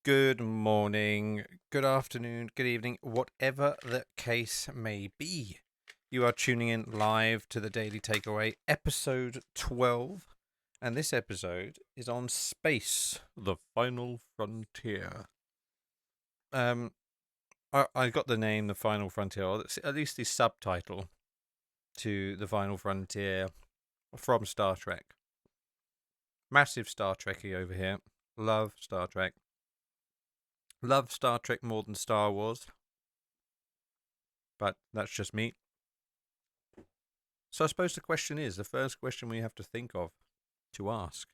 Good morning, good afternoon, good evening, whatever the case may be. You are tuning in live to the Daily Takeaway, episode 12, and this episode is on space, the final frontier. I got the name The Final Frontier, or at least the subtitle to The Final Frontier from Star Trek. Massive Star Trekkie over here. Love Star Trek. Love Star Trek more than Star Wars. But that's just me. So I suppose the first question we have to think of, to ask,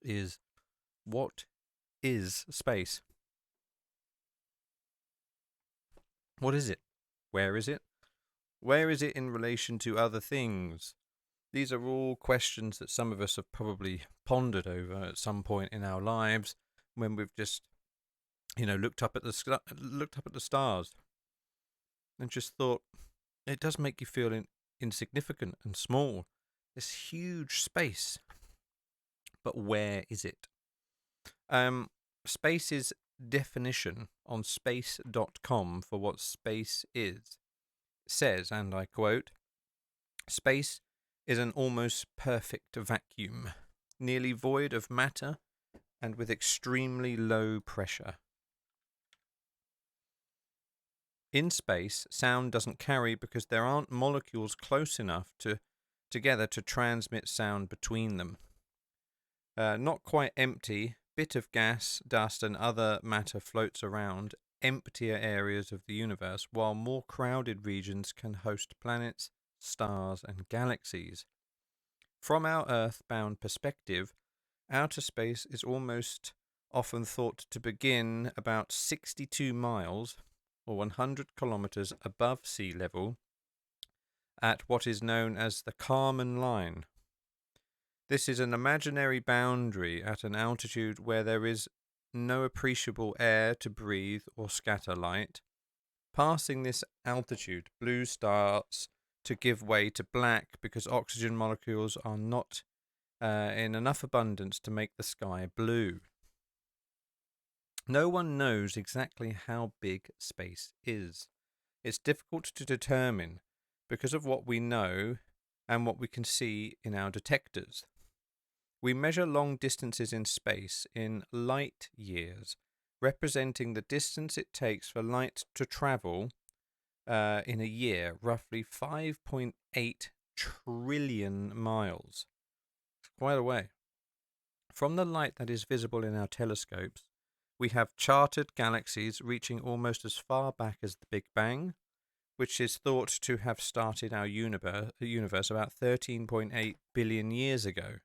is what is space? What is it? Where is it? Where is it in relation to other things? These are all questions that some of us have probably pondered over at some point in our lives when we've just, looked up at the stars and just thought, it does make you feel insignificant and small. This huge space. But where is it? Space's definition on space.com for what space is says, and I quote, "Space is an almost perfect vacuum, nearly void of matter and with extremely low pressure. In space, sound doesn't carry because there aren't molecules close enough together to transmit sound between them. Not quite empty, bit of gas, dust, and other matter floats around emptier areas of the universe, while more crowded regions can host planets, stars, and galaxies. From our Earth-bound perspective, outer space is almost often thought to begin about 62 miles or 100 kilometers above sea level at what is known as the Kármán line. This is an imaginary boundary at an altitude where there is no appreciable air to breathe or scatter light. Passing this altitude, blue starts to give way to black because oxygen molecules are not in enough abundance to make the sky blue. No one knows exactly how big space is. It's difficult to determine because of what we know and what we can see in our detectors. We measure long distances in space in light years, representing the distance it takes for light to travel in a year, roughly 5.8 trillion miles. It's quite a way. From the light that is visible in our telescopes, we have charted galaxies reaching almost as far back as the Big Bang, which is thought to have started our universe about 13.8 billion years ago.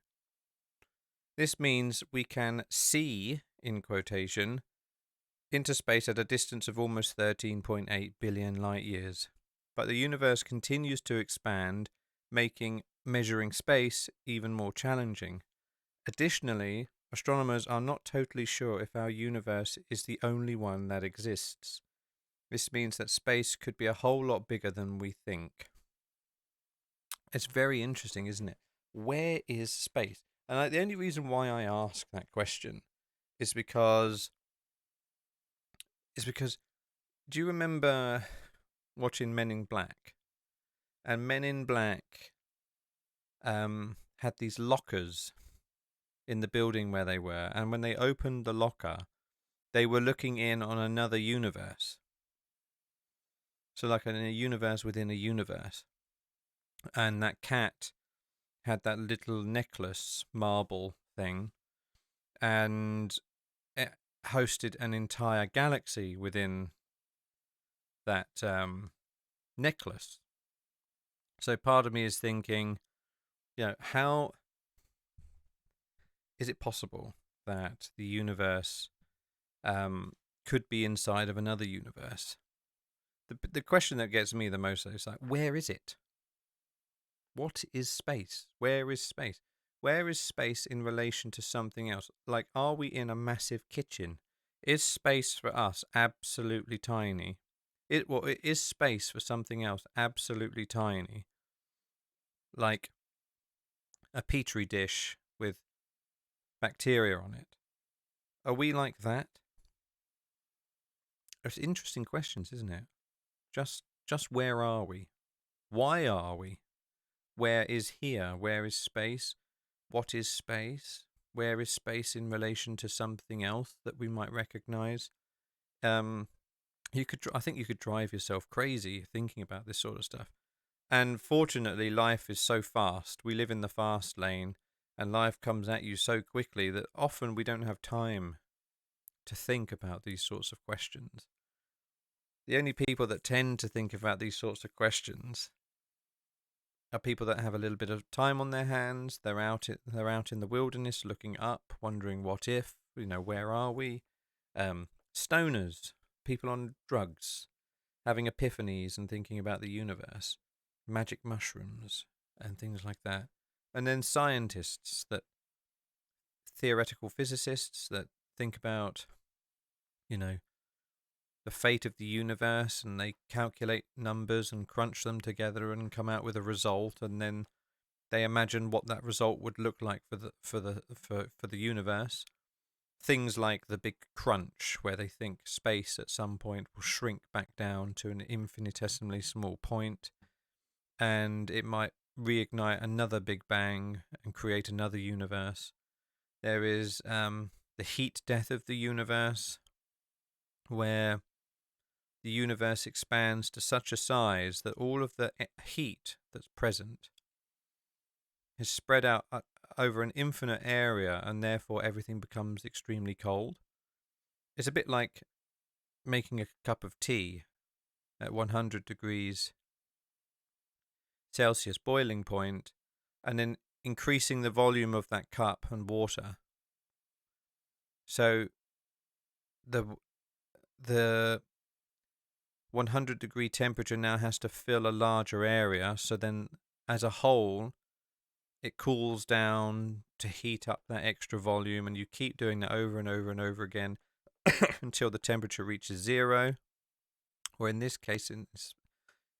This means we can see, in quotation, into space at a distance of almost 13.8 billion light years. But the universe continues to expand, making measuring space even more challenging. Additionally, astronomers are not totally sure if our universe is the only one that exists. This means that space could be a whole lot bigger than we think. It's very interesting, isn't it? Where is space? And the only reason why I ask that question is because do you remember watching Men in Black? And Men in Black had these lockers in the building where they were, and when they opened the locker, they were looking in on another universe. So like in a universe within a universe. And that cat had that little necklace marble thing, and it hosted an entire galaxy within that necklace. So part of me is thinking, how is it possible that the universe could be inside of another universe? The question that gets me the most is like, where is it? What is space? Where is space? Where is space in relation to something else? Like, are we in a massive kitchen? Is space for us absolutely tiny? Is space for something else absolutely tiny? Like a petri dish with bacteria on it. Are we like that? It's interesting questions, isn't it? Just where are we? Why are we? Where is here? Where is space? What is space? Where is space in relation to something else that we might recognize? I think you could drive yourself crazy thinking about this sort of stuff. And fortunately, life is so fast. We live in the fast lane, and life comes at you so quickly that often we don't have time to think about these sorts of questions. The only people that tend to think about these sorts of questions are people that have a little bit of time on their hands. They're out in the wilderness, looking up, wondering what if. Where are we? Stoners, people on drugs, having epiphanies and thinking about the universe, magic mushrooms and things like that. And then scientists, theoretical physicists that think about, the fate of the universe, and they calculate numbers and crunch them together and come out with a result, and then they imagine what that result would look like for the universe. Things like the Big Crunch, where they think space at some point will shrink back down to an infinitesimally small point, and it might reignite another Big Bang and create another universe. There is the heat death of the universe, where the universe expands to such a size that all of the heat that's present is spread out over an infinite area, and therefore everything becomes extremely cold. It's a bit like making a cup of tea at 100 degrees Celsius boiling point, and then increasing the volume of that cup and water. So the 100 degree temperature now has to fill a larger area, so then as a whole it cools down to heat up that extra volume, and you keep doing that over and over and over again until the temperature reaches zero, or in this case in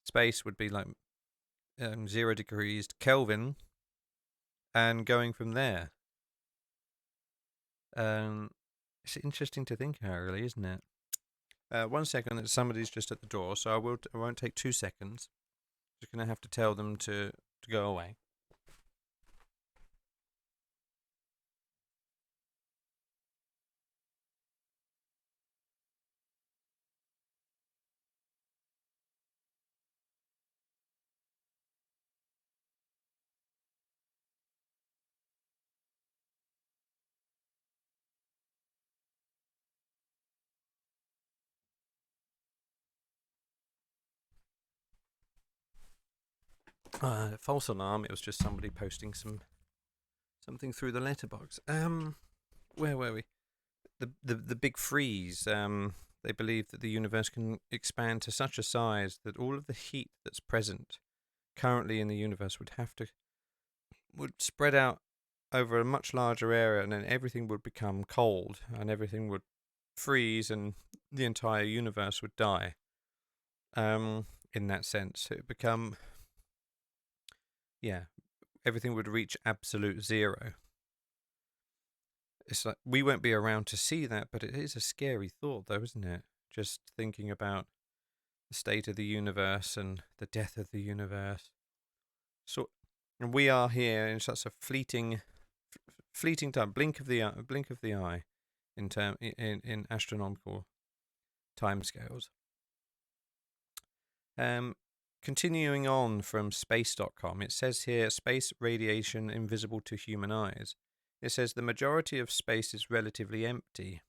space would be like 0 degrees Kelvin, and going from there. It's interesting to think about, really, isn't it? 1 second, somebody's just at the door, so I won't take 2 seconds. Just going to have to tell them to go away. False alarm. It was just somebody posting something through the letterbox. Where were we? The big freeze. They believe that the universe can expand to such a size that all of the heat that's present currently in the universe would spread out over a much larger area, and then everything would become cold, and everything would freeze, and the entire universe would die. In that sense, it would become, everything would reach absolute zero. It's like we won't be around to see that, but it is a scary thought, though, isn't it? Just thinking about the state of the universe and the death of the universe. So, and we are here in such a fleeting time, blink of the eye, in astronomical timescales. Continuing on from space.com, it says here, space radiation invisible to human eyes. It says the majority of space is relatively empty,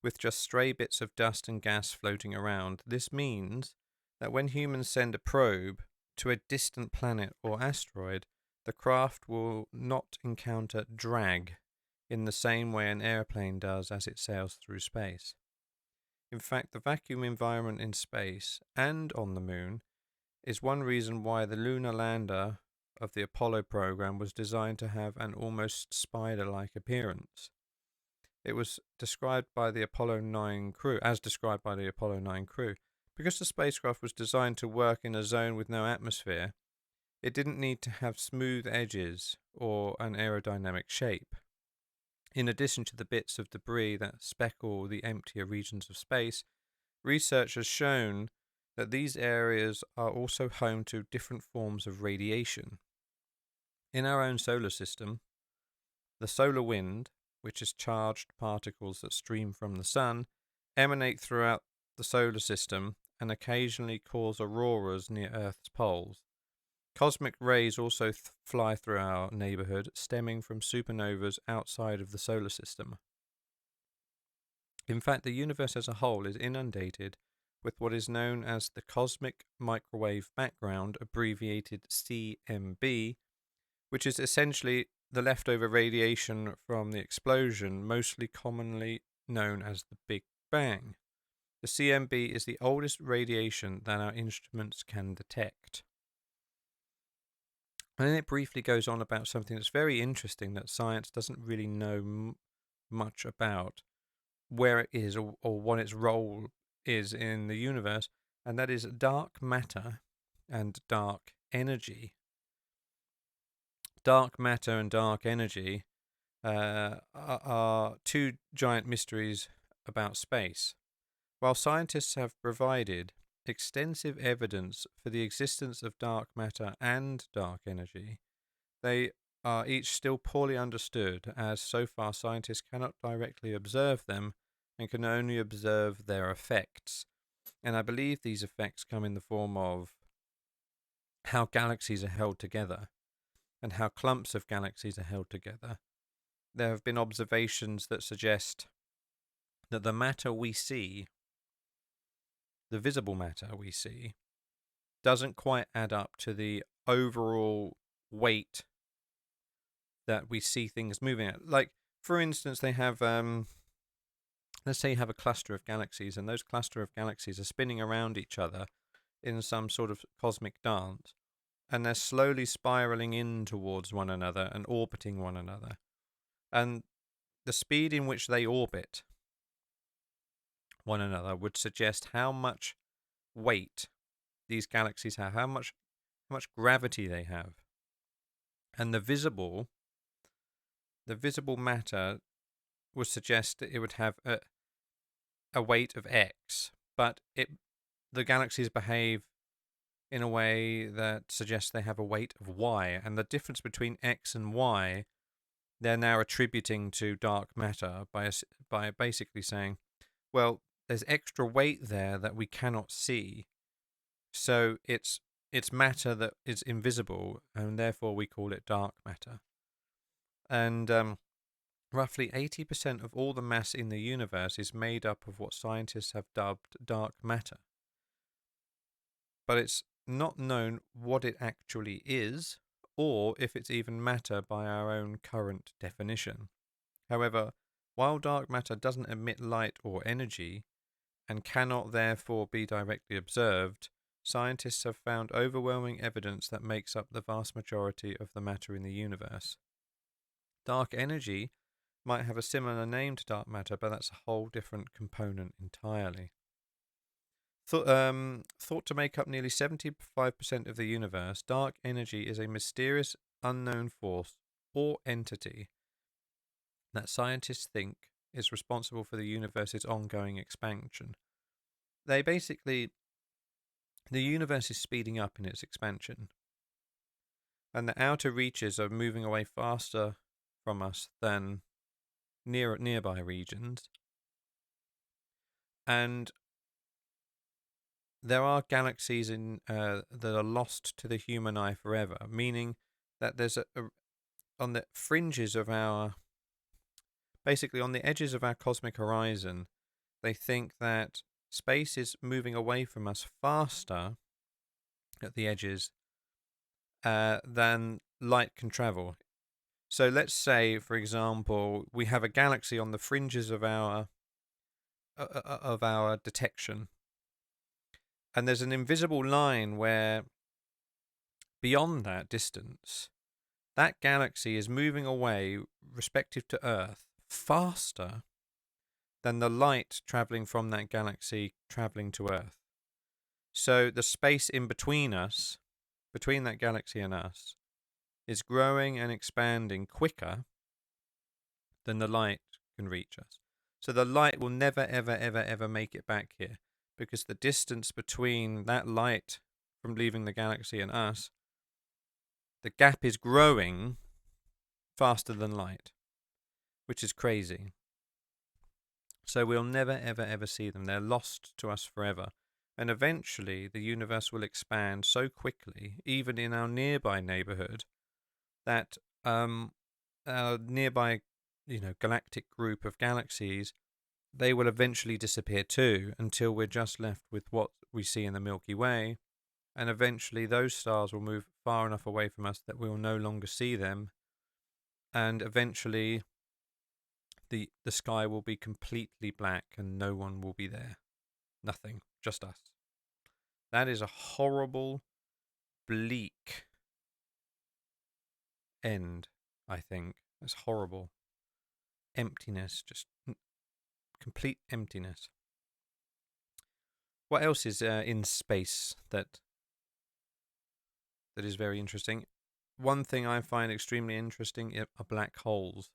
with just stray bits of dust and gas floating around. This means that when humans send a probe to a distant planet or asteroid, the craft will not encounter drag in the same way an airplane does as it sails through space. In fact, the vacuum environment in space and on the moon is one reason why the lunar lander of the Apollo program was designed to have an almost spider-like appearance. It was described by the Apollo 9 crew, because the spacecraft was designed to work in a zone with no atmosphere. It didn't need to have smooth edges or an aerodynamic shape. In addition to the bits of debris that speckle the emptier regions of space, research has shown that these areas are also home to different forms of radiation. In our own solar system, the solar wind, which is charged particles that stream from the sun, emanate throughout the solar system and occasionally cause auroras near Earth's poles. Cosmic rays also fly through our neighborhood, stemming from supernovas outside of the solar system. In fact, the universe as a whole is inundated with what is known as the cosmic microwave background, abbreviated CMB, which is essentially the leftover radiation from the explosion, mostly commonly known as the Big Bang. The CMB is the oldest radiation that our instruments can detect. And then it briefly goes on about something that's very interesting that science doesn't really know much about, where it is or what its role is in the universe, and that is dark matter and dark energy. Dark matter and dark energy are two giant mysteries about space. While scientists have provided extensive evidence for the existence of dark matter and dark energy, they are each still poorly understood, as so far scientists cannot directly observe them and can only observe their effects. And I believe these effects come in the form of how galaxies are held together and how clumps of galaxies are held together. There have been observations that suggest that the matter we see, the visible matter we see, doesn't quite add up to the overall weight that we see things moving at. Like, for instance, they have, let's say you have a cluster of galaxies, and those cluster of galaxies are spinning around each other in some sort of cosmic dance, and they're slowly spiraling in towards one another and orbiting one another. And the speed in which they orbit one another would suggest how much weight these galaxies have, how much gravity they have. And the visible matter would suggest that it would have a weight of X, but the galaxies behave in a way that suggests they have a weight of Y, and the difference between X and Y they're now attributing to dark matter by basically saying, well, there's extra weight there that we cannot see, so it's matter that is invisible, and therefore we call it dark matter. And roughly 80% of all the mass in the universe is made up of what scientists have dubbed dark matter. But it's not known what it actually is, or if it's even matter by our own current definition. However, while dark matter doesn't emit light or energy, and cannot therefore be directly observed, scientists have found overwhelming evidence that makes up the vast majority of the matter in the universe. Dark energy might have a similar name to dark matter, but that's a whole different component entirely. Thought to make up nearly 75% of the universe, dark energy is a mysterious, unknown force or entity that scientists think is responsible for the universe's ongoing expansion. The universe is speeding up in its expansion, and the outer reaches are moving away faster from us than nearby regions. And there are galaxies that are lost to the human eye forever, meaning that there's on the fringes of basically on the edges of our cosmic horizon, they think that space is moving away from us faster at the edges than light can travel. So let's say, for example, we have a galaxy on the fringes of our detection, and there's an invisible line where beyond that distance, that galaxy is moving away respective to Earth faster than the light traveling from that galaxy traveling to Earth. So the space in between us, between that galaxy and us, is growing and expanding quicker than the light can reach us. So the light will never, ever, ever, ever make it back here, because the distance between that light from leaving the galaxy and us, the gap is growing faster than light, which is crazy. So we'll never, ever, ever see them. They're lost to us forever. And eventually the universe will expand so quickly, even in our nearby neighborhood, that our nearby, galactic group of galaxies, they will eventually disappear too, until we're just left with what we see in the Milky Way. And eventually those stars will move far enough away from us that we will no longer see them. And eventually the sky will be completely black and no one will be there. Nothing, just us. That is a horrible, bleak end, I think. It's horrible. Emptiness, just complete emptiness. What else is in space that is very interesting? One thing I find extremely interesting are black holes.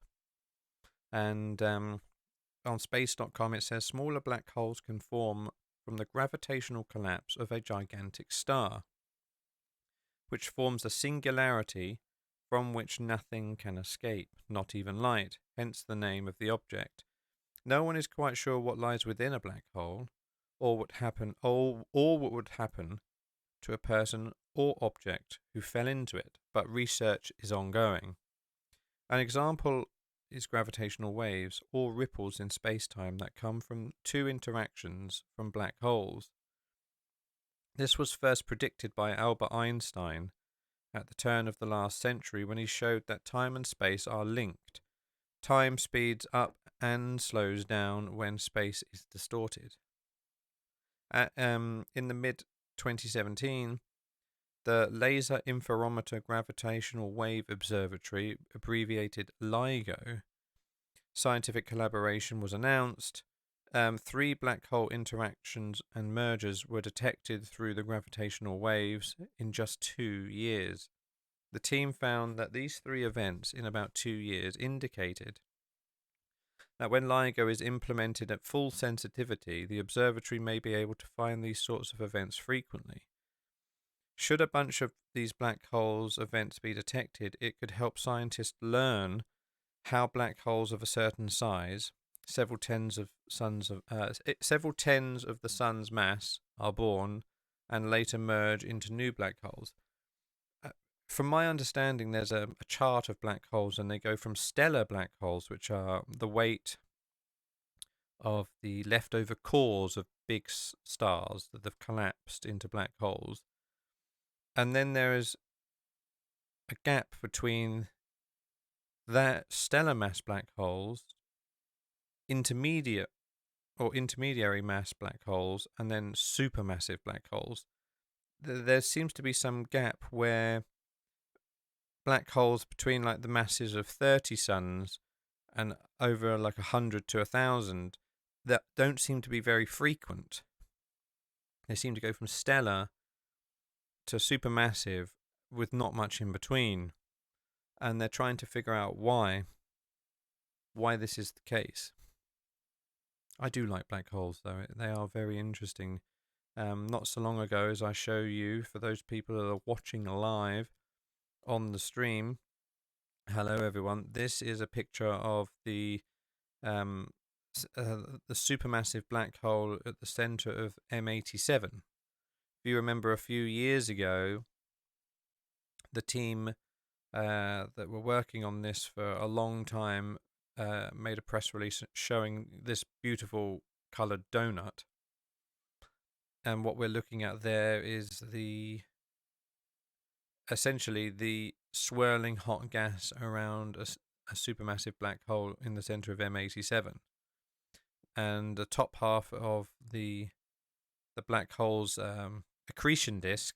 And on space.com it says smaller black holes can form from the gravitational collapse of a gigantic star, which forms a singularity from which nothing can escape, not even light, hence the name of the object. No one is quite sure what lies within a black hole, or what would happen to a person or object who fell into it, but research is ongoing. An example is gravitational waves or ripples in space-time that come from two interactions from black holes. This was first predicted by Albert Einstein at the turn of the last century when he showed that time and space are linked. Time speeds up and slows down when space is distorted. In the mid-2017, the Laser Interferometer Gravitational Wave Observatory, abbreviated LIGO, scientific collaboration was announced. 3 black hole interactions and mergers were detected through the gravitational waves in just 2 years. The team found that these 3 events in about 2 years indicated that when LIGO is implemented at full sensitivity, the observatory may be able to find these sorts of events frequently. Should a bunch of these black holes events be detected, it could help scientists learn how black holes of a certain size, several tens of the sun's mass, are born and later merge into new black holes. From my understanding, there's a chart of black holes, and they go from stellar black holes, which are the weight of the leftover cores of big stars that have collapsed into black holes. And then there is a gap between that stellar mass black holes, intermediary mass black holes, and then supermassive black holes. There seems to be some gap where black holes between like the masses of 30 suns and over like 100 to 1,000 that don't seem to be very frequent. They seem to go from stellar to supermassive with not much in between, and they're trying to figure out why this is the case. I do like black holes though. They are very interesting. Not so long ago, as I show you, for those people that are watching live on the stream, hello everyone, this is a picture of the supermassive black hole at the center of M87. If you remember, a few years ago, the team that were working on this for a long time made a press release showing this beautiful colored donut. And what we're looking at there is essentially the swirling hot gas around a supermassive black hole in the center of M87. And the top half of the black hole's accretion disk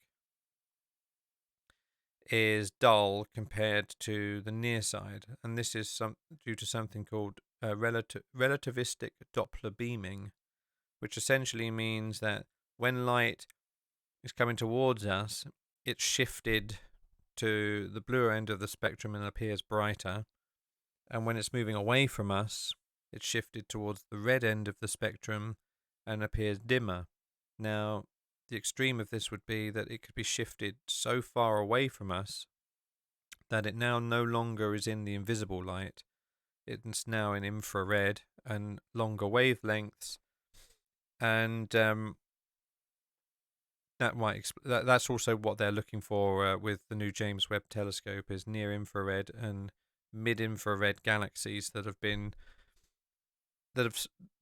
is dull compared to the near side, and this is due to something called relativistic Doppler beaming, which essentially means that when light is coming towards us, it's shifted to the bluer end of the spectrum and appears brighter, and when it's moving away from us, it's shifted towards the red end of the spectrum and appears dimmer. Now, the extreme of this would be that it could be shifted so far away from us that it now no longer is in the invisible light. It's now in infrared and longer wavelengths, and that's also what they're looking for with the new James Webb Telescope, is near infrared and mid-infrared galaxies that have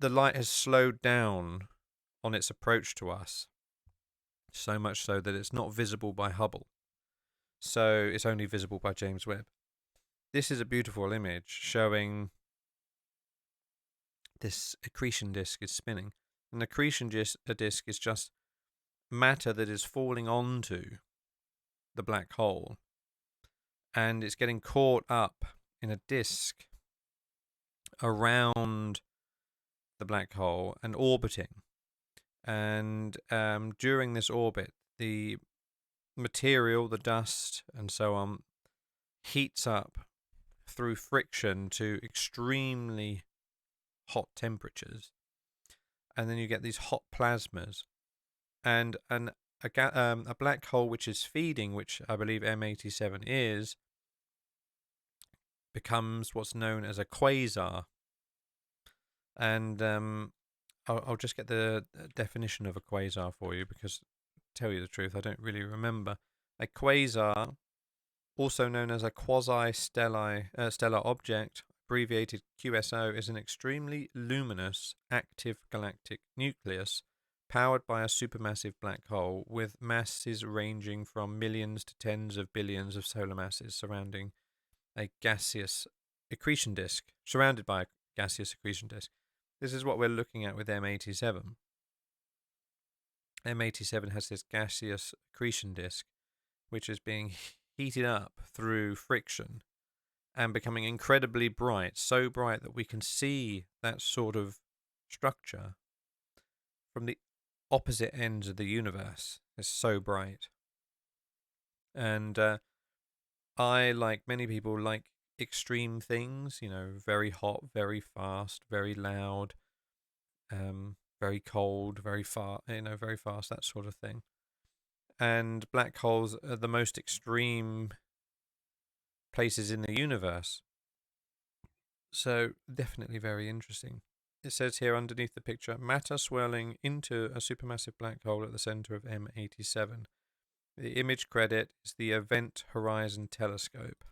the light has slowed down on its approach to us, so much so that it's not visible by Hubble, so it's only visible by James Webb. This is a beautiful image showing this accretion disk is spinning. An accretion disk is just matter that is falling onto the black hole, and it's getting caught up in a disk around the black hole and orbiting. And during this orbit, the material, the dust, and so on, heats up through friction to extremely hot temperatures, and then you get these hot plasmas, and a black hole which is feeding, which I believe M87 is, becomes what's known as a quasar. And I'll just get the definition of a quasar for you, because, to tell you the truth, I don't really remember. A quasar, also known as a quasi-stellar object, abbreviated QSO, is an extremely luminous, active galactic nucleus powered by a supermassive black hole with masses ranging from millions to tens of billions of solar masses surrounding a gaseous accretion disk, surrounded by a gaseous accretion disk. This is what we're looking at with M87. M87 has this gaseous accretion disk, which is being heated up through friction and becoming incredibly bright, so bright that we can see that sort of structure from the opposite ends of the universe. It's so bright. And I, like many people, like extreme things, very hot, very fast, very loud, very cold, very far, very fast, that sort of thing. And black holes are the most extreme places in the universe. So definitely very interesting. It says here underneath the picture, matter swirling into a supermassive black hole at the center of M87. The image credit is the Event Horizon Telescope.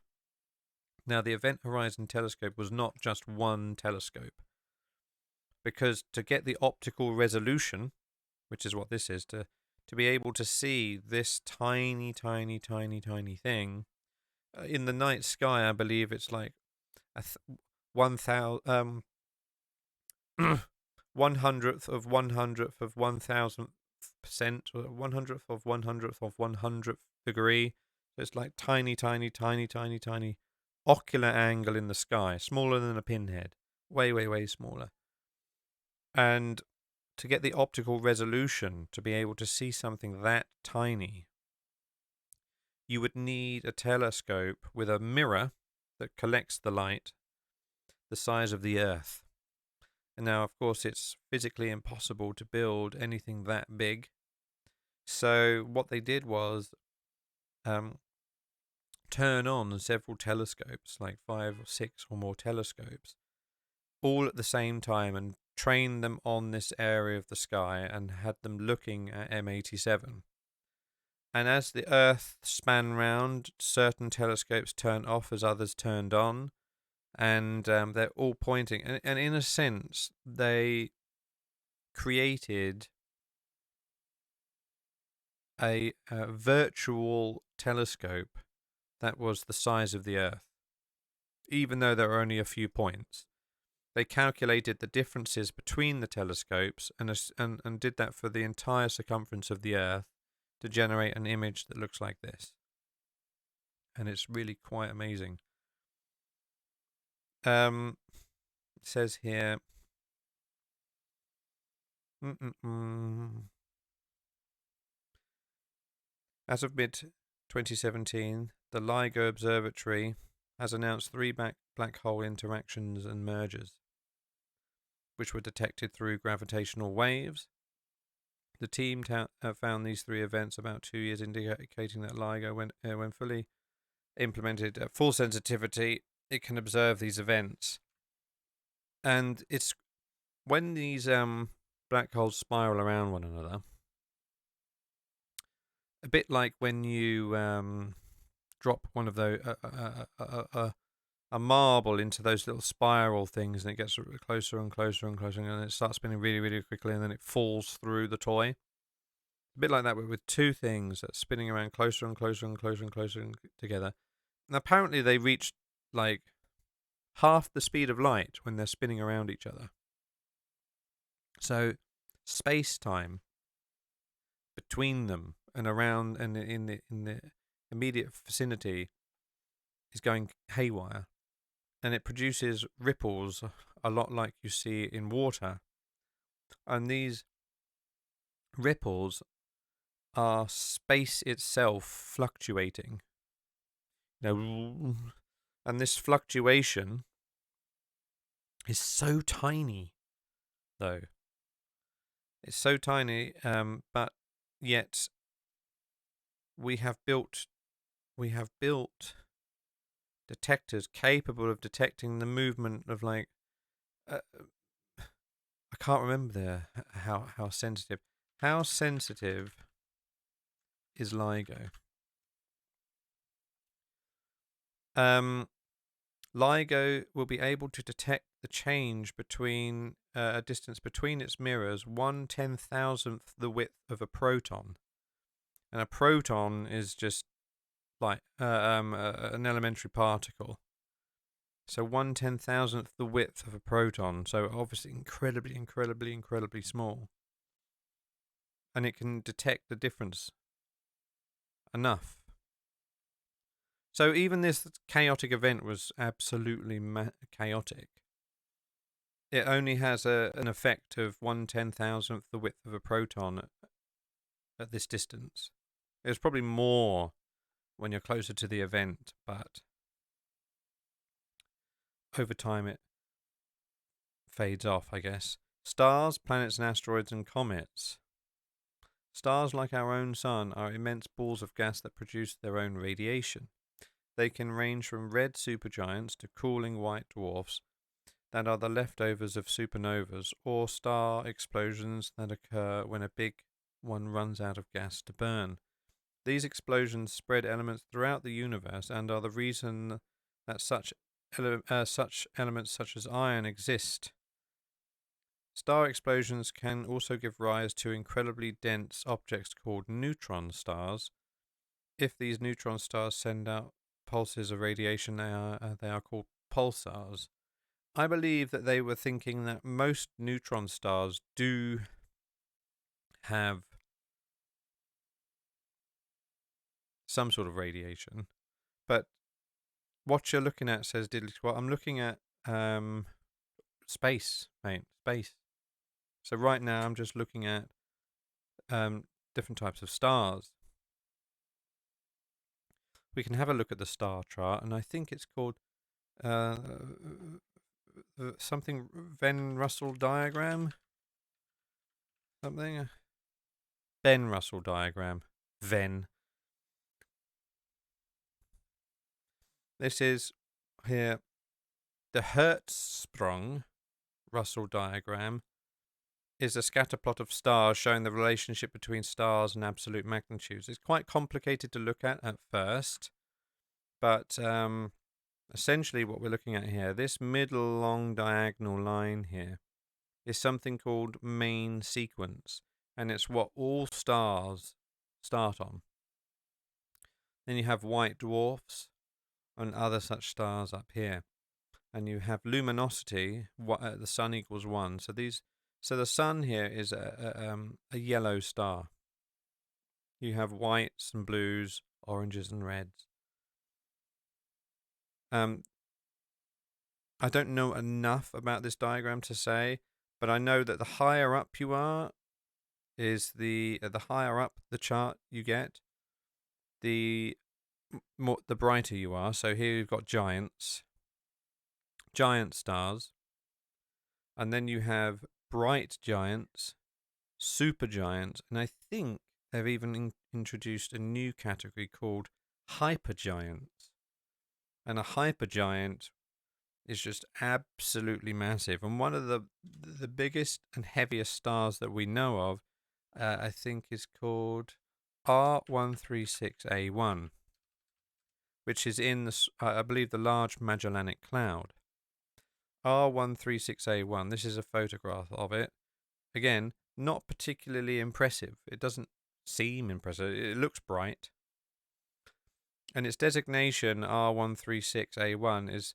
Now, the Event Horizon Telescope was not just one telescope, because to get the optical resolution, which is what this is, to be able to see this tiny, tiny, tiny, tiny thing in the night sky, I believe it's like 1,000 1/100th of 1/100th of 1,000%, or 1/100th of 1/100th of 100th degree. So it's like tiny, tiny, tiny, tiny, tiny ocular angle in the sky, smaller than a pinhead, way, way, way smaller. And to get the optical resolution to be able to see something that tiny, you would need a telescope with a mirror that collects the light the size of the Earth. And now, of course, it's physically impossible to build anything that big. So what they did was turn on several telescopes, like 5 or 6 or more telescopes, all at the same time, and train them on this area of the sky and had them looking at M87. And as the Earth span round, certain telescopes turned off as others turned on, and they're all pointing. And in a sense, they created a virtual telescope that was the size of the Earth, even though there were only a few points. They calculated the differences between the telescopes and did that for the entire circumference of the Earth to generate an image that looks like this. And it's really quite amazing. It says here, as of mid-2017, the LIGO Observatory has announced 3 black hole interactions and mergers, which were detected through gravitational waves. The team found these three events about 2 years, indicating that LIGO, when fully implemented at full sensitivity, it can observe these events. And it's when these black holes spiral around one another, a bit like when you drop one of those a marble into those little spiral things, and it gets closer and closer and closer, and then it starts spinning really, really quickly, and then it falls through the toy. A bit like that, but with two things that's spinning around closer and closer and closer and closer together. And apparently they reached like half the speed of light when they're spinning around each other. So space-time between them and around and in the immediate vicinity is going haywire, and it produces ripples a lot like you see in water. And these ripples are space itself fluctuating. And this fluctuation is so tiny, though. It's so tiny, but yet we have built detectors capable of detecting the movement of I can't remember how sensitive. How sensitive is LIGO? LIGO will be able to detect the change between a distance between its mirrors 1/10,000th the width of a proton, and a proton is just like an elementary particle. So 1/10,000th the width of a proton. So obviously incredibly, incredibly, incredibly small, and it can detect the difference enough. So even this chaotic event was absolutely chaotic. It only has an effect of 1/10,000th the width of a proton at this distance. It was probably more when you're closer to the event, but over time it fades off, I guess. Stars, planets and asteroids and comets. Stars, like our own sun, are immense balls of gas that produce their own radiation. They can range from red supergiants to cooling white dwarfs that are the leftovers of supernovas, or star explosions that occur when a big one runs out of gas to burn. These explosions spread elements throughout the universe and are the reason that such elements such as iron exist. Star explosions can also give rise to incredibly dense objects called neutron stars. If these neutron stars send out pulses of radiation, they are called pulsars. I believe that they were thinking that most neutron stars do have some sort of radiation, but what you're looking at, says DailyTakeaway, well, I'm looking at space, mate, space. So right now I'm just looking at different types of stars. We can have a look at the star chart, and I think it's called something Venn-Russell diagram. Something Venn-Russell diagram. Venn. This is here the Hertz Russell diagram is a scatter plot of stars showing the relationship between stars and absolute magnitudes. It's quite complicated to look at first, but essentially what we're looking at here, this middle long diagonal line here, is something called main sequence, and it's what all stars start on. Then you have white dwarfs and other such stars up here, and you have luminosity. The sun equals 1. So the sun here is a yellow star. You have whites and blues, oranges and reds. I don't know enough about this diagram to say, but I know that the higher up you are, is the higher up the chart you get, the brighter you are. So here you've got giant stars, and then you have bright giants, supergiants, and I think they've even introduced a new category called hypergiants. And a hypergiant is just absolutely massive, and one of the biggest and heaviest stars that we know of, I think, is called R136A1, which is in the I believe the Large Magellanic Cloud. R136A1. This is a photograph of it. Again, not particularly impressive. It doesn't seem impressive. It looks bright. And its designation, R136A1, is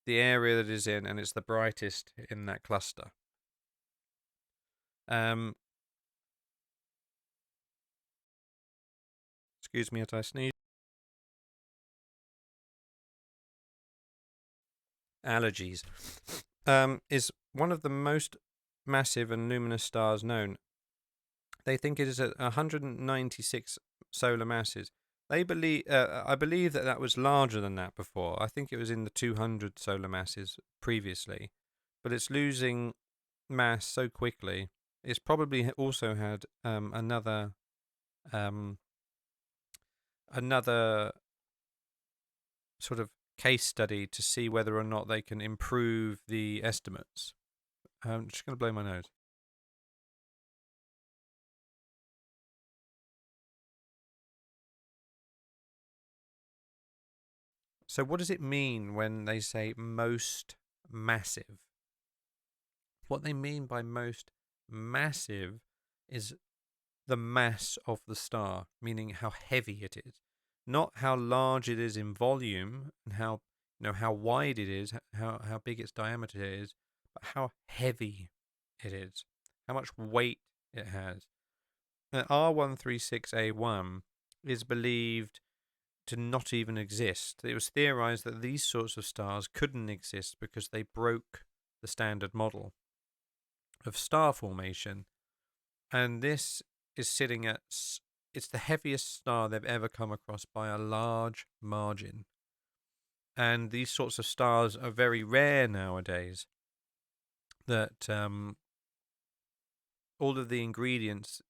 the area that is in, and it's the brightest in that cluster. Excuse me as I sneeze. Allergies. Is one of the most massive and luminous stars known. They think it is at 196 solar masses. They believe, I believe that was larger than that before. I think it was in the 200 solar masses previously, but it's losing mass so quickly. It's probably also had another sort of case study to see whether or not they can improve the estimates. I'm just going to blow my nose. So what does it mean when they say most massive? What they mean by most massive is the mass of the star, meaning how heavy it is, not how large it is in volume and how wide it is, how big its diameter is, but how heavy it is, how much weight it has. And R136A1 is believed to not even exist. It was theorized that these sorts of stars couldn't exist because they broke the standard model of star formation, and this is sitting at, it's the heaviest star they've ever come across by a large margin. And these sorts of stars are very rare nowadays, that all of the ingredients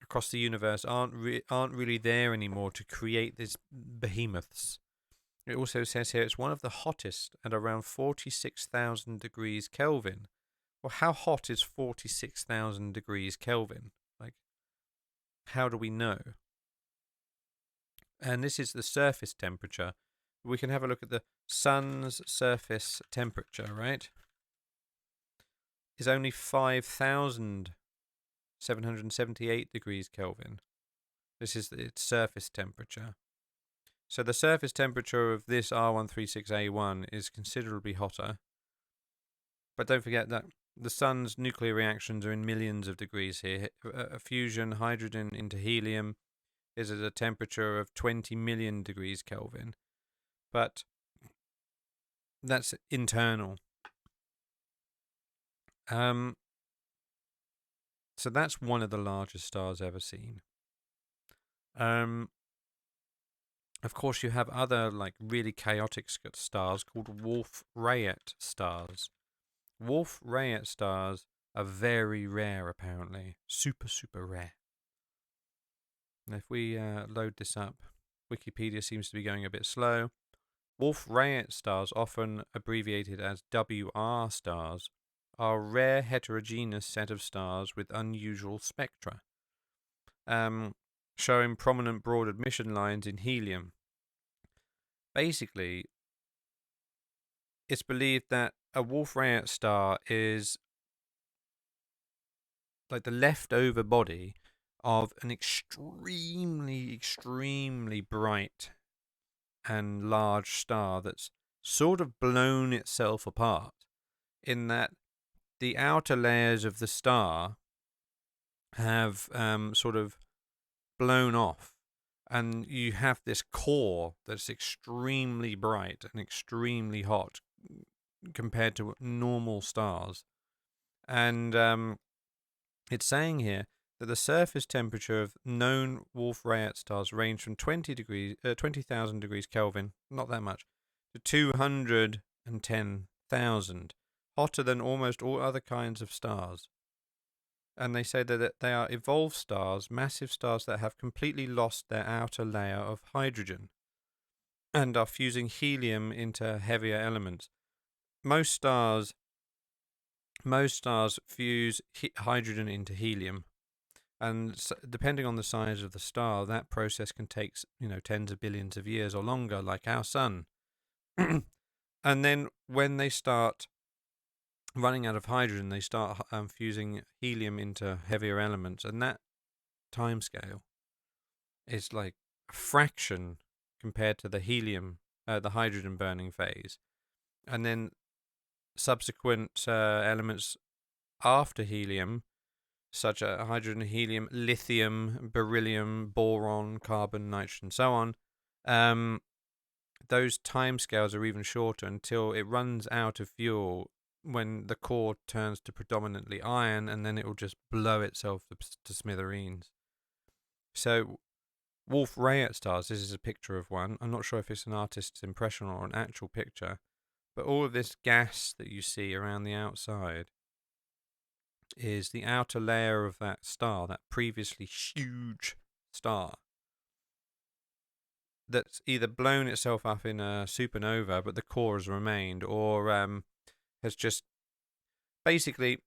across the universe aren't really there anymore to create these behemoths. It also says here it's one of the hottest at around 46,000 degrees Kelvin. Well, how hot is 46,000 degrees Kelvin? Like, how do we know? And this is the surface temperature. We can have a look at the sun's surface temperature, right? Is only 5,778 degrees Kelvin. This is its surface temperature. So the surface temperature of this R136A1 is considerably hotter. But don't forget that the sun's nuclear reactions are in millions of degrees here. A fusion hydrogen into helium is at a temperature of 20 million degrees Kelvin. But that's internal. So that's one of the largest stars ever seen. Of course, you have other like really chaotic stars called Wolf-Rayette stars. Wolf-Rayette stars are very rare, apparently. Super, super rare. And if we load this up, Wikipedia seems to be going a bit slow. Wolf-Rayette stars, often abbreviated as WR stars, are a rare heterogeneous set of stars with unusual spectra, showing prominent broad emission lines in helium. Basically, it's believed that a Wolf-Rayette star is like the leftover body of an extremely, extremely bright and large star that's sort of blown itself apart, in that the outer layers of the star have sort of blown off, and you have this core that's extremely bright and extremely hot compared to normal stars. And it's saying here that the surface temperature of known Wolf-Rayette stars range from 20,000 degrees Kelvin, not that much, to 210,000, hotter than almost all other kinds of stars. and they say that they are evolved stars, massive stars that have completely lost their outer layer of hydrogen and are fusing helium into heavier elements. Most stars fuse hydrogen into helium, and depending on the size of the star, that process can take tens of billions of years or longer, like our sun. And then when they start running out of hydrogen, they start fusing helium into heavier elements, and that timescale is like a fraction compared to the hydrogen burning phase. And then subsequent elements after helium, such as hydrogen, helium, lithium, beryllium, boron, carbon, nitrogen, so on, those timescales are even shorter until it runs out of fuel when the core turns to predominantly iron, and then it will just blow itself to smithereens. So Wolf-Rayette stars, this is a picture of one. I'm not sure if it's an artist's impression or an actual picture, but all of this gas that you see around the outside is the outer layer of that star, that previously huge star, that's either blown itself up in a supernova, but the core has remained, or has just basically,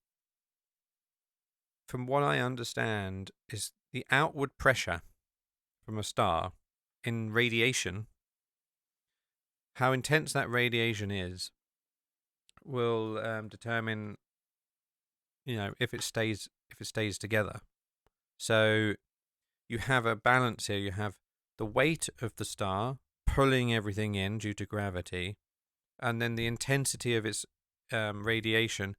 from what I understand, is the outward pressure from a star in radiation. How intense that radiation is will determine, if it stays together. So you have a balance here. You have the weight of the star pulling everything in due to gravity, and then the intensity of its radiation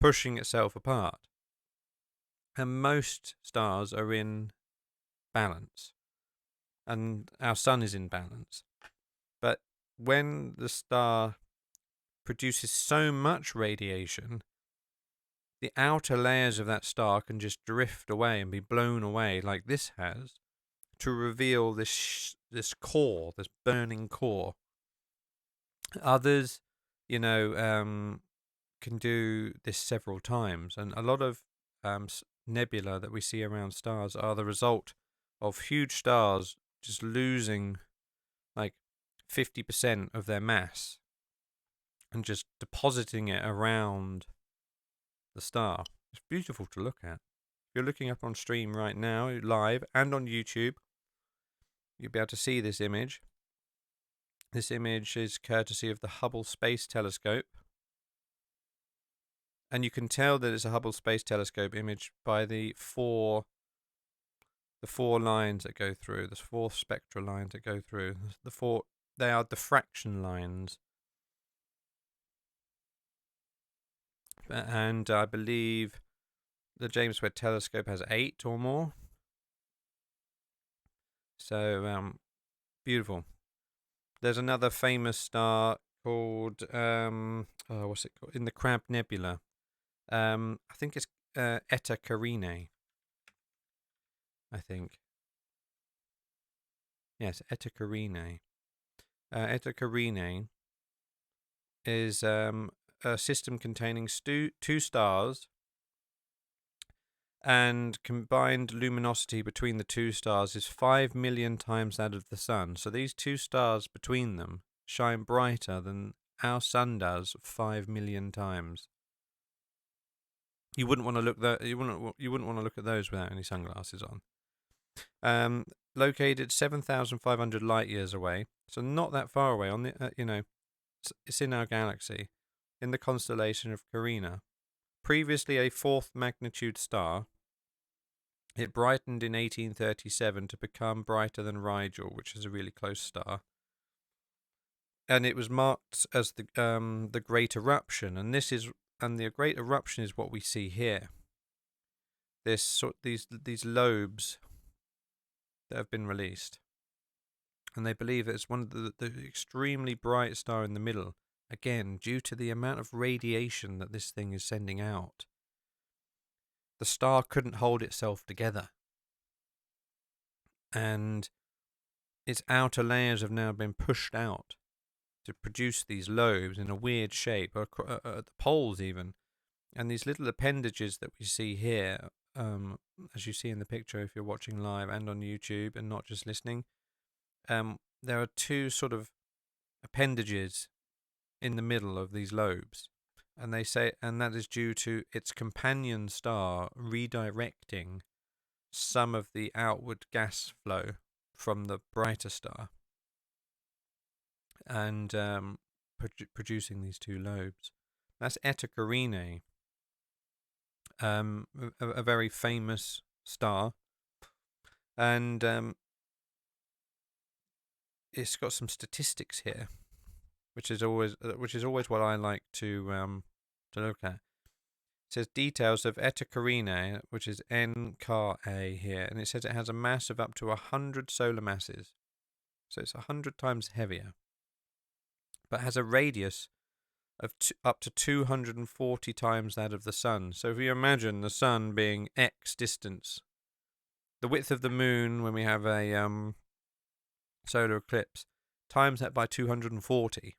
pushing itself apart. And most stars are in balance, and our sun is in balance. But when the star produces so much radiation, the outer layers of that star can just drift away and be blown away, like this has, to reveal this core, this burning core. Others, can do this several times, and a lot of nebula that we see around stars are the result of huge stars just losing like 50% of their mass and just depositing it around the star. It's beautiful to look at. If you're looking up on stream right now, live and on YouTube, you'll be able to see this image. This image is courtesy of the Hubble Space Telescope. And you can tell that it's a Hubble Space Telescope image by the four lines that go through, the four spectral lines that go through. They are diffraction lines. And I believe the James Webb Telescope has 8 or more. So, beautiful. There's another famous star called, what's it called? In the Cramped Nebula. I think it's Eta Carinae. I think. Yes, Eta Carinae. Eta Carinae is a system containing 2 stars, and combined luminosity between the 2 stars is 5 million times that of the sun. So these 2 stars between them shine brighter than our sun does 5 million times. You wouldn't want to look you wouldn't want to look at those without any sunglasses on. Located 7,500 light years away, so not that far away. On the it's in our galaxy, in the constellation of Carina. Previously a 4th magnitude star, it brightened in 1837 to become brighter than Rigel, which is a really close star. And it was marked as the Great Eruption, and the Great Eruption is what we see here. These lobes that have been released, and they believe it's one of the extremely bright star in the middle. Again, due to the amount of radiation that this thing is sending out, the star couldn't hold itself together, and its outer layers have now been pushed out to produce these lobes in a weird shape, or at the poles even. And these little appendages that we see here, as you see in the picture if you're watching live and on YouTube and not just listening, there are two sort of appendages in the middle of these lobes. And they say, and that is due to its companion star redirecting some of the outward gas flow from the brighter star and producing these two lobes. That's Eta Carinae, a very famous star, and it's got some statistics here, which is always what I like to look at. It says details of Eta Carinae, which is NCA here, and it says it has a mass of up to 100 solar masses, so it's 100 times heavier, but has a radius of up to 240 times that of the Sun. So if you imagine the Sun being X distance, the width of the Moon when we have a solar eclipse, times that by 240,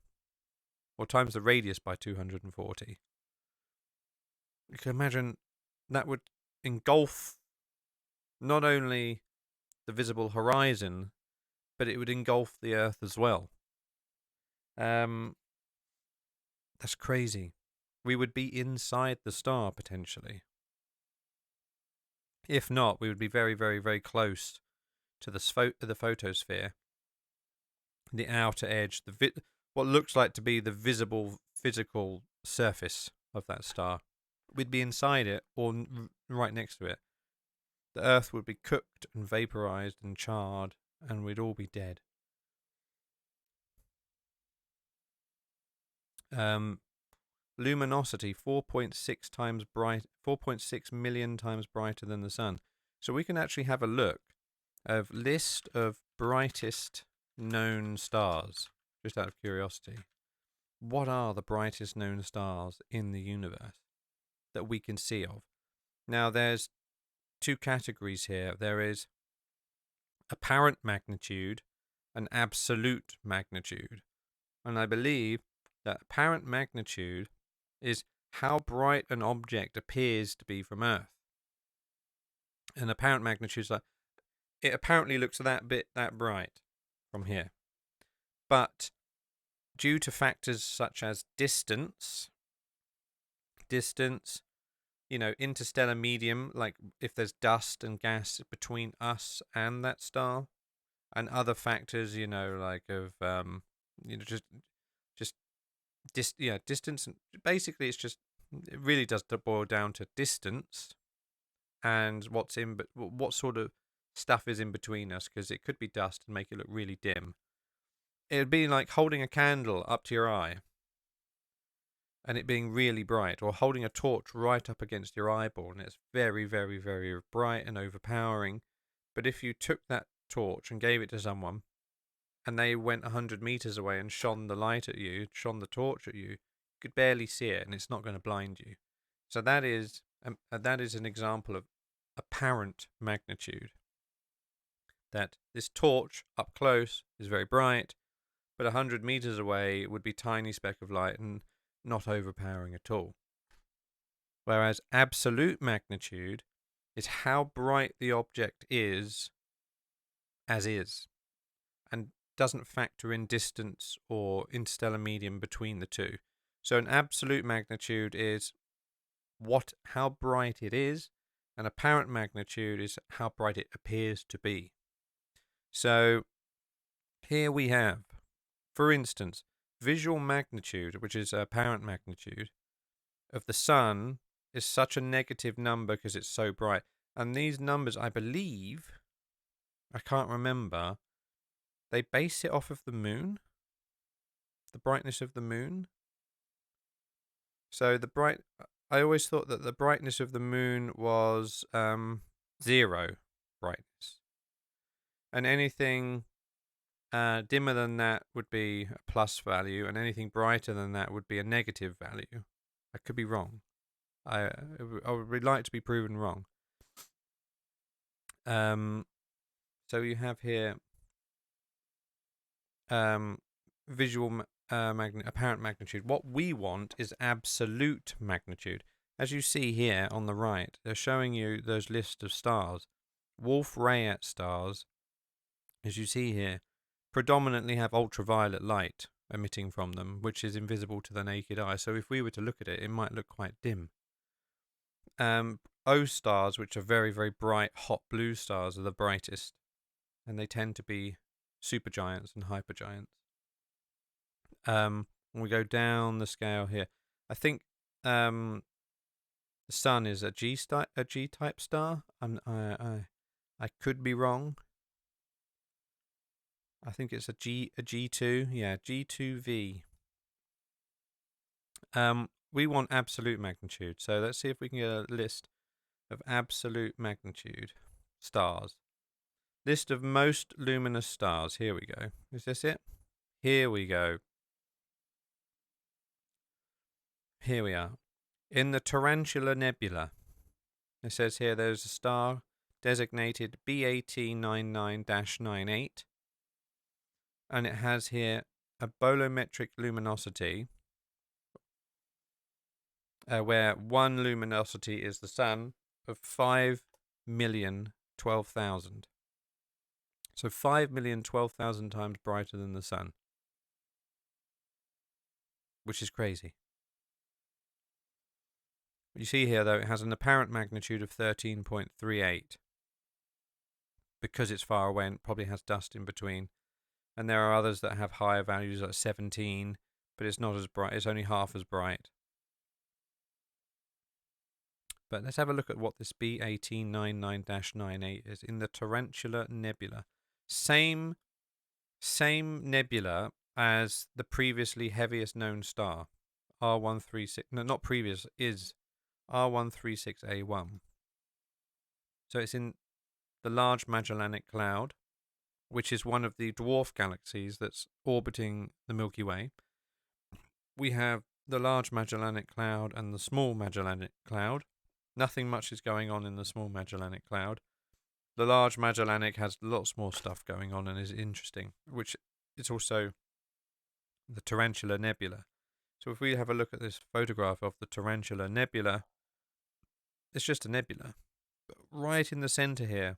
or times the radius by 240. You can imagine that would engulf not only the visible horizon, but it would engulf the Earth as well. That's crazy. We would be inside the star, potentially. If not, we would be very, very, very close to the photosphere, the outer edge, what looks like to be the visible physical surface of that star. We'd be inside it or right next to it. The Earth would be cooked and vaporized and charred, and we'd all be dead. Luminosity 4.6 million times brighter than the Sun. So we can actually have a look of list of brightest known stars, just out of curiosity. What are the brightest known stars in the universe that we can see of? Now there's two categories here. There is apparent magnitude and absolute magnitude. And I believe that apparent magnitude is how bright an object appears to be from Earth. And apparent magnitude is like, it apparently looks that bright from here. But due to factors such as distance, interstellar medium, like if there's dust and gas between us and that star, and other factors, distance. Basically, it really does boil down to distance and what sort of stuff is in between us, because it could be dust and make it look really dim. It would be like holding a candle up to your eye and it being really bright, or holding a torch right up against your eyeball and it's very, very, very bright and overpowering. But if you took that torch and gave it to someone and they went 100 meters away and shone the light at you, shone the torch at you, you could barely see it and it's not going to blind you. So that is an example of apparent magnitude. That this torch up close is very bright, but 100 meters away it would be a tiny speck of light and not overpowering at all. Whereas absolute magnitude is how bright the object is as is, and doesn't factor in distance or interstellar medium between the two. So an absolute magnitude is how bright it is, and apparent magnitude is how bright it appears to be. So here we have, for instance, visual magnitude, which is apparent magnitude, of the Sun is such a negative number because it's so bright. And these numbers, I believe, I can't remember, they base it off of the Moon, the brightness of the Moon. So I always thought that the brightness of the Moon was 0 brightness. And anything dimmer than that would be a plus value, and anything brighter than that would be a negative value. I could be wrong. I would like to be proven wrong. So you have here visual apparent magnitude. What we want is absolute magnitude. as you see here on the right, they're showing you those lists of stars. Wolf-Rayette stars, as you see here, predominantly have ultraviolet light emitting from them, which is invisible to the naked eye. So if we were to look at it, it might look quite dim. O stars, which are very, very bright, hot blue stars, are the brightest, and they tend to be supergiants and hypergiants. When we go down the scale here, I think the Sun is a G-type star. I could be wrong. I think it's a G2. Yeah, G2V. We want absolute magnitude, so let's see if we can get a list of absolute magnitude stars. List of most luminous stars. Here we go. Is this it? Here we go. Here we are. In the Tarantula Nebula, it says here there's a star designated BAT99-98, and it has here a bolometric luminosity, where one luminosity is the Sun, of 5,012,000. So 5,012,000 times brighter than the Sun, which is crazy. You see here, though, it has an apparent magnitude of 13.38. Because it's far away and it probably has dust in between. And there are others that have higher values, like 17, but it's not as bright. It's only half as bright. But let's have a look at what this B1899-98 is in the Tarantula Nebula. Same nebula as the previously heaviest known star, R136. No, not previous, is R136A1. So it's in the Large Magellanic Cloud, which is one of the dwarf galaxies that's orbiting the Milky Way. We have the Large Magellanic Cloud and the Small Magellanic Cloud. Nothing much is going on in the Small Magellanic Cloud. The Large Magellanic has lots more stuff going on and is interesting, which is also the Tarantula Nebula. So if we have a look at this photograph of the Tarantula Nebula, it's just a nebula. But right in the center here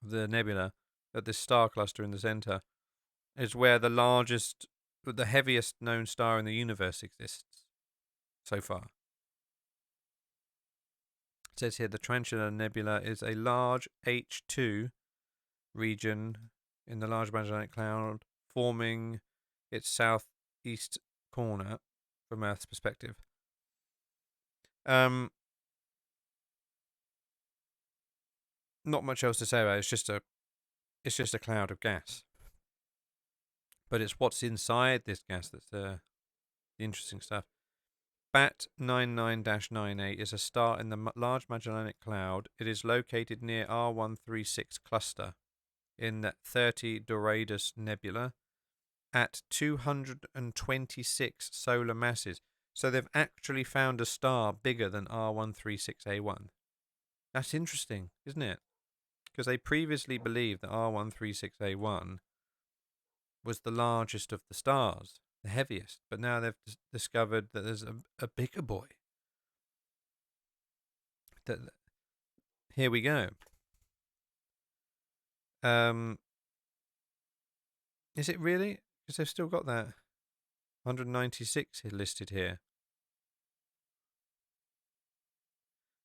of the nebula, at this star cluster in the center, is where the heaviest known star in the universe exists so far. It says here the Tarantula Nebula is a large H2 region in the Large Magellanic Cloud, forming its southeast corner from Earth's perspective. Not much else to say about it. It's just a cloud of gas. But it's what's inside this gas that's the interesting stuff. BAT 99-98 is a star in the Large Magellanic Cloud. It is located near R136 cluster in the 30 Doradus Nebula at 226 solar masses. So they've actually found a star bigger than R136A1. That's interesting, isn't it? Because they previously believed that R136A1 was the largest of the stars, the heaviest, but now they've discovered that there's a bigger boy. Here we go. Is it really? Because they've still got that 196 listed here.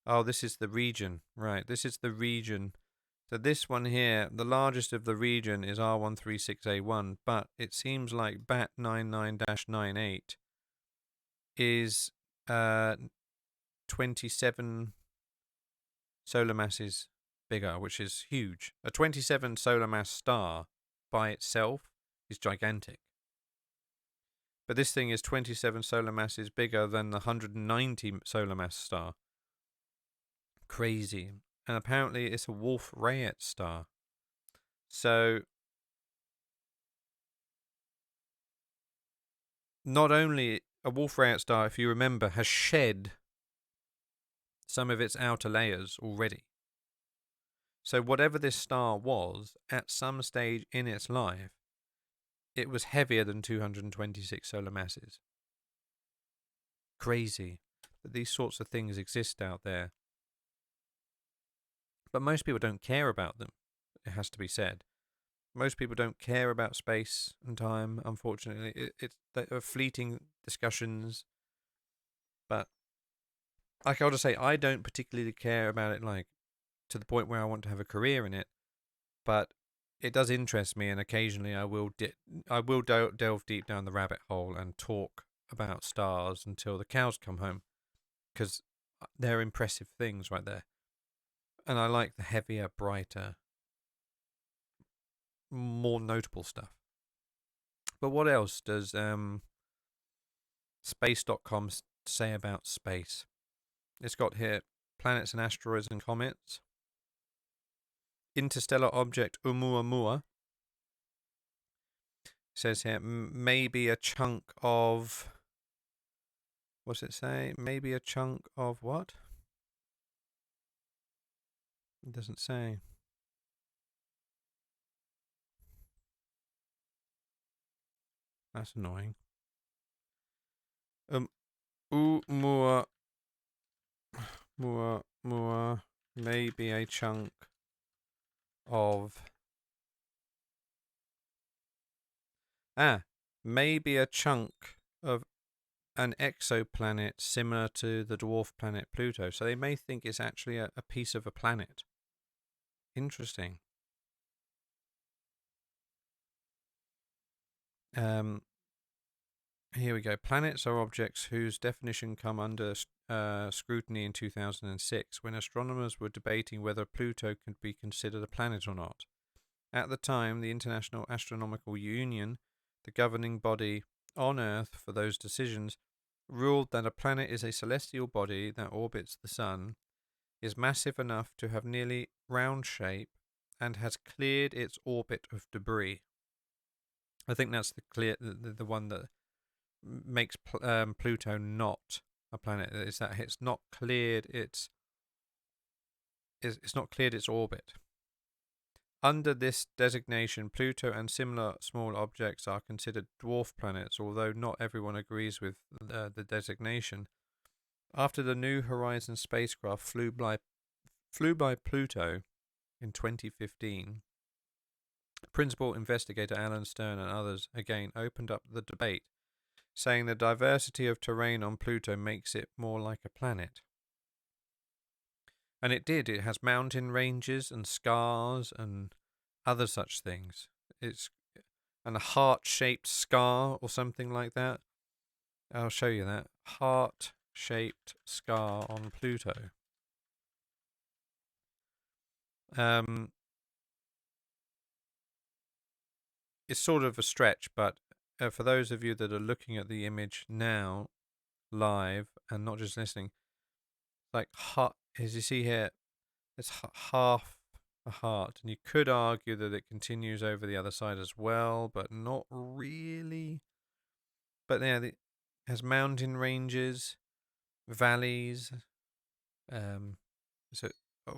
Oh, this is the region. Right, this is the region. So this one here, the largest of the region is R136A1, but it seems like BAT 99-98 is 27 solar masses bigger, which is huge. A 27 solar mass star by itself is gigantic. But this thing is 27 solar masses bigger than the 190 solar mass star. Crazy. And apparently it's a Wolf-Rayette star. So not only a Wolf-Rayette star, if you remember, has shed some of its outer layers already. So whatever this star was, at some stage in its life, it was heavier than 226 solar masses. Crazy. that these sorts of things exist out there. But most people don't care about them, it has to be said. Most people don't care about space and time, unfortunately. They are fleeting discussions. But like I'll just say, I don't particularly care about it, like, to the point where I want to have a career in it. But it does interest me, and occasionally I will delve deep down the rabbit hole and talk about stars until the cows come home, because they're impressive things right there. And I like the heavier, brighter, more notable stuff. But what else does space.com say about space? It's got here planets and asteroids and comets. Interstellar object Oumuamua. Says here, maybe a chunk of... What's it say? Maybe a chunk of what? It doesn't say. That's annoying. Oumuamua, maybe a chunk of... maybe a chunk of an exoplanet similar to the dwarf planet Pluto. So they may think it's actually a piece of a planet. Interesting. Here we go. Planets are objects whose definition come under scrutiny in 2006 when astronomers were debating whether Pluto could be considered a planet or not. At the time, the International Astronomical Union, the governing body on Earth for those decisions, ruled that a planet is a celestial body that orbits the Sun, is massive enough to have nearly round shape, and has cleared its orbit of debris. I think that's the one that makes Pluto not a planet. Is that it's not cleared its orbit. Under this designation, Pluto and similar small objects are considered dwarf planets, although not everyone agrees with the designation. After the New Horizons spacecraft flew by Pluto in 2015, principal investigator Alan Stern and others again opened up the debate, saying the diversity of terrain on Pluto makes it more like a planet. And it did. It has mountain ranges and scars and other such things. It's a heart-shaped scar or something like that. I'll show you that. Heart-shaped scar on Pluto. It's sort of a stretch, but for those of you that are looking at the image now, live, and not just listening, like as you see here, it's half a heart, and you could argue that it continues over the other side as well, but not really. But yeah, it has mountain ranges, valleys. It's a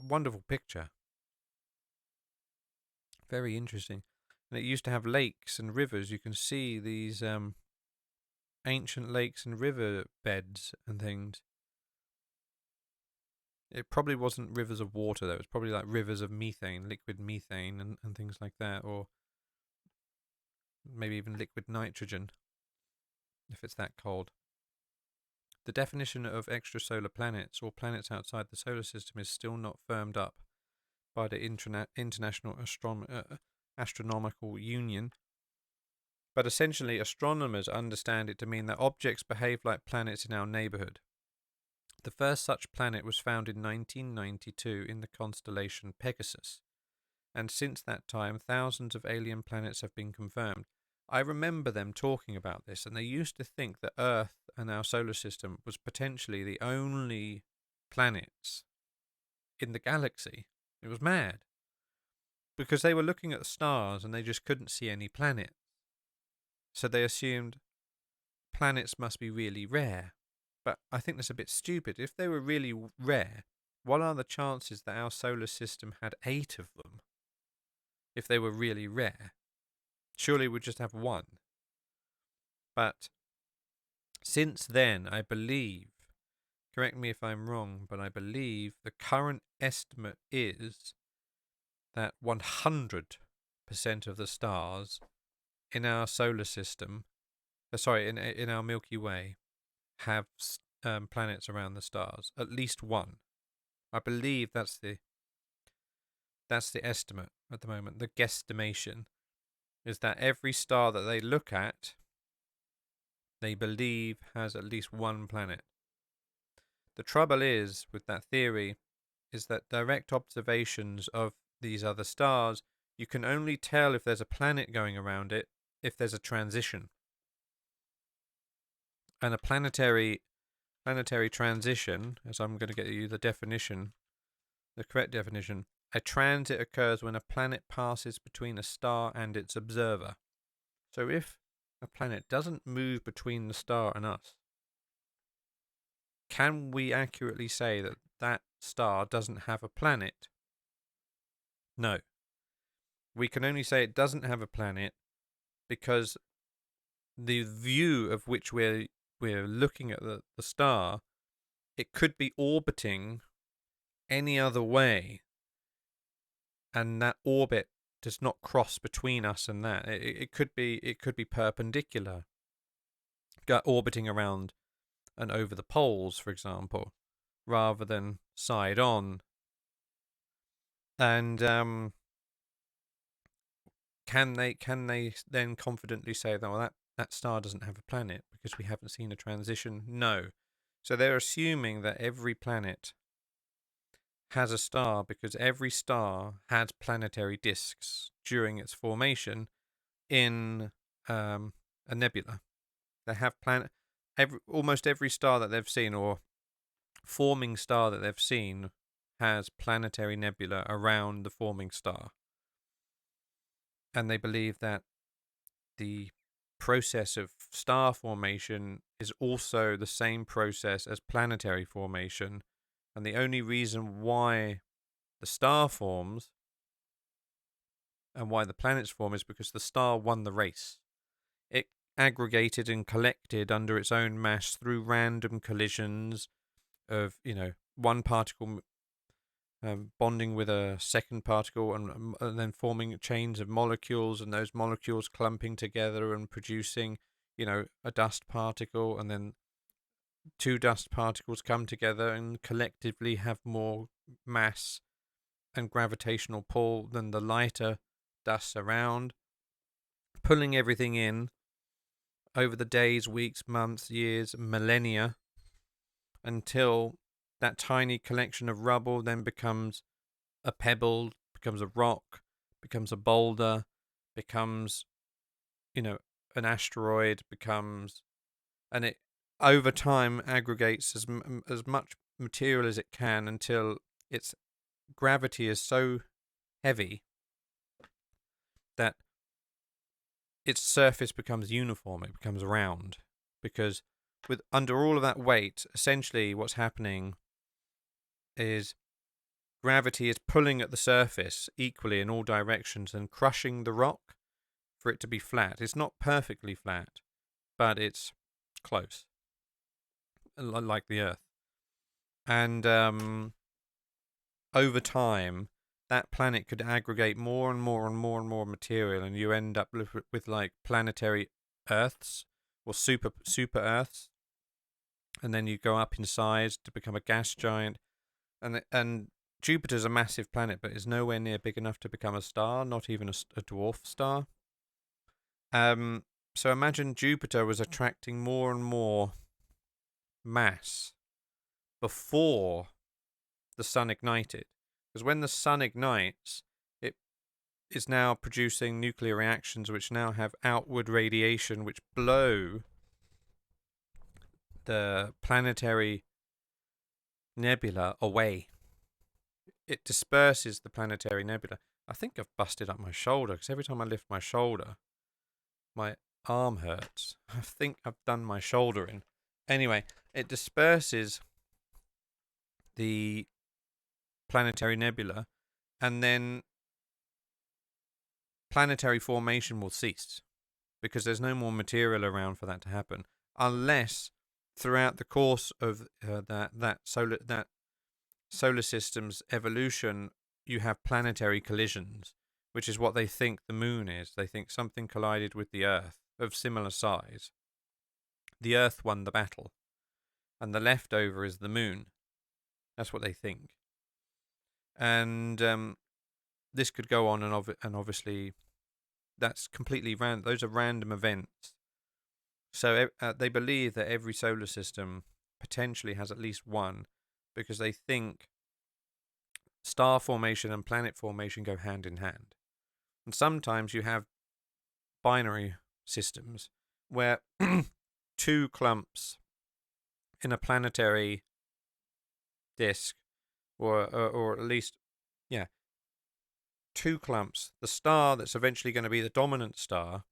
wonderful picture. Very interesting. And it used to have lakes and rivers. You can see these ancient lakes and river beds and things. It probably wasn't rivers of water, though. It was probably like rivers of methane, liquid methane and things like that. Or maybe even liquid nitrogen, if it's that cold. The definition of extrasolar planets, or planets outside the solar system, is still not firmed up by the International Astronomical Union. But essentially, astronomers understand it to mean that objects behave like planets in our neighborhood. The first such planet was found in 1992 in the constellation Pegasus, and since that time thousands of alien planets have been confirmed. I remember them talking about this, and they used to think that Earth and our solar system was potentially the only planets in the galaxy. It was mad, because they were looking at the stars and they just couldn't see any planets. So they assumed planets must be really rare. But I think that's a bit stupid. If they were really rare, what are the chances that our solar system had 8 of them? If they were really rare, surely we'd just have 1. But since then, I believe correct me if I'm wrong, but I believe the current estimate is that 100% of the stars in our solar system, in our Milky Way, have planets around the stars. At least one. I believe that's the estimate at the moment. The guesstimation is that every star that they look at, they believe has at least one planet. The trouble is with that theory is that direct observations of these other stars, you can only tell if there's a planet going around it if there's a transition. And a planetary transition, as I'm going to get you the definition, the correct definition, a transit occurs when a planet passes between a star and its observer. So if a planet doesn't move between the star and us, can we accurately say that that star doesn't have a planet? No. We can only say it doesn't have a planet because the view of which we're looking at the star, it could be orbiting any other way, and that orbit does not cross between us and that. It could be perpendicular, orbiting around and over the poles, for example, rather than side on. And can they then confidently say that, well, that star doesn't have a planet because we haven't seen a transition? No. So they're assuming that every planet has a star because every star had planetary disks during its formation in a nebula. They have almost every star that they've seen, or forming star that they've seen, has planetary nebula around the forming star. And they believe that the process of star formation is also the same process as planetary formation. And the only reason why the star forms and why the planets form is because the star won the race. It aggregated and collected under its own mass through random collisions of, one particle bonding with a second particle and then forming chains of molecules, and those molecules clumping together and producing, a dust particle, and then two dust particles come together and collectively have more mass and gravitational pull than the lighter dust around, pulling everything in over the days, weeks, months, years, millennia, until that tiny collection of rubble then becomes a pebble, becomes a rock, becomes a boulder, becomes, an asteroid, and it over time aggregates as much material as it can until its gravity is so heavy that its surface becomes uniform, it becomes round, because under all of that weight, essentially what's happening is gravity is pulling at the surface equally in all directions and crushing the rock for it to be flat. It's not perfectly flat, but it's close, like the Earth. And over time, that planet could aggregate more and more and more and more material, and you end up with like planetary Earths or super Earths, and then you go up in size to become a gas giant, and Jupiter's a massive planet, but is nowhere near big enough to become a star, not even a dwarf star. So imagine Jupiter was attracting more and more mass before the sun ignited. Because when the sun ignites, it is now producing nuclear reactions which now have outward radiation which blow the planetary nebula away. It disperses the planetary nebula. I think I've busted up my shoulder because every time I lift my shoulder, my arm hurts. I think I've done my shoulder in. Anyway, it disperses the planetary nebula, and then planetary formation will cease because there's no more material around for that to happen, unless throughout the course of that solar system's evolution, you have planetary collisions, which is what they think the moon is. They think something collided with the Earth of similar size. The Earth won the battle, and the leftover is the moon. That's what they think. And this could go on, and obviously that's completely random. Those are random events. So they believe that every solar system potentially has at least one, because they think star formation and planet formation go hand in hand. And sometimes you have binary systems where two clumps in a planetary disk, or at least, two clumps. The star that's eventually going to be the dominant star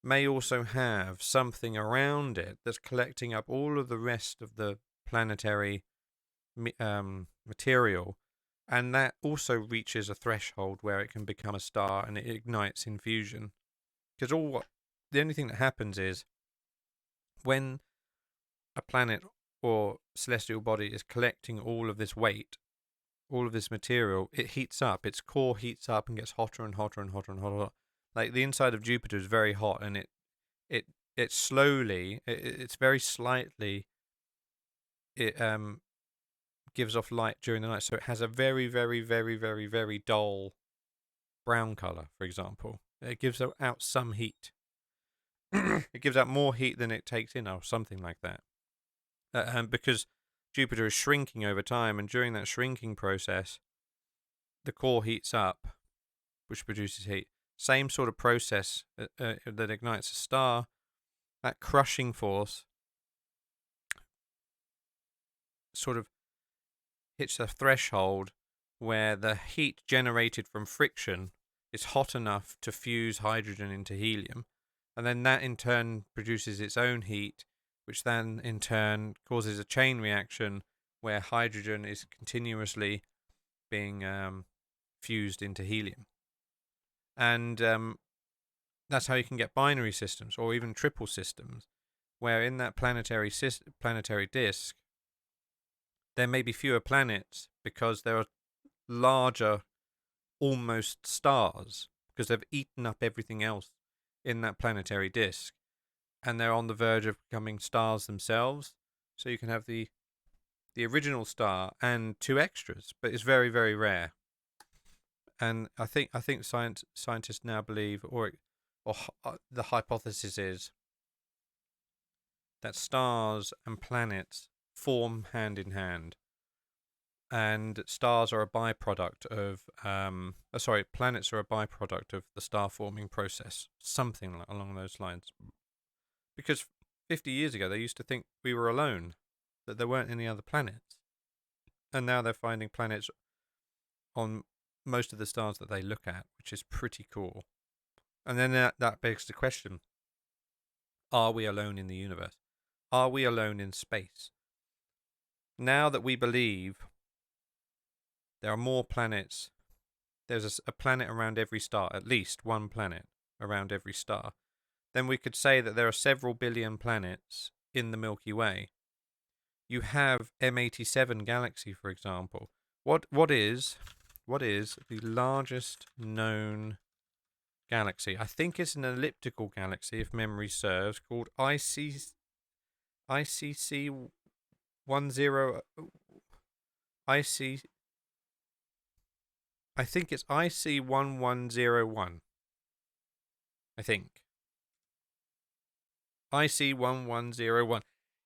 may also have something around it that's collecting up all of the rest of the planetary material, and that also reaches a threshold where it can become a star and it ignites in fusion. Because the only thing that happens is when a planet or celestial body is collecting all of this weight, all of this material, it heats up. Its core heats up and gets hotter and hotter and hotter and hotter. Like the inside of Jupiter is very hot, and it slowly, it's very slightly, it gives off light during the night, so it has a very, very, very, very, very dull brown color, for example. It gives out some heat. It gives out more heat than it takes in, or something like that. Because Jupiter is shrinking over time, and during that shrinking process, the core heats up, which produces heat. Same sort of process that ignites a star. That crushing force sort of hits a threshold where the heat generated from friction is hot enough to fuse hydrogen into helium, and then that in turn produces its own heat, which then in turn causes a chain reaction where hydrogen is continuously being fused into helium. And that's how you can get binary systems, or even triple systems, where in that planetary disk there may be fewer planets because there are larger almost stars, because they've eaten up everything else in that planetary disk, and they're on the verge of becoming stars themselves. So you can have the original star and two extras, but it's very, very rare. And I think scientists now believe, or the hypothesis is that stars and planets form hand in hand, and stars are a byproduct of planets are a byproduct of the star forming process, something along those lines. Because 50 years ago they used to think we were alone, that there weren't any other planets, and now they're finding planets on most of the stars that they look at, which is pretty cool. And then that begs the question, are we alone in the universe? Are we alone in space? Now that we believe there are more planets, there's a planet around every star, at least one planet around every star, then we could say that there are several billion planets in the Milky Way. You have M87 galaxy, for example. What is the largest known galaxy? I think it's an elliptical galaxy, if memory serves, called ICC 10 I think it's IC 1101. I think IC 1101.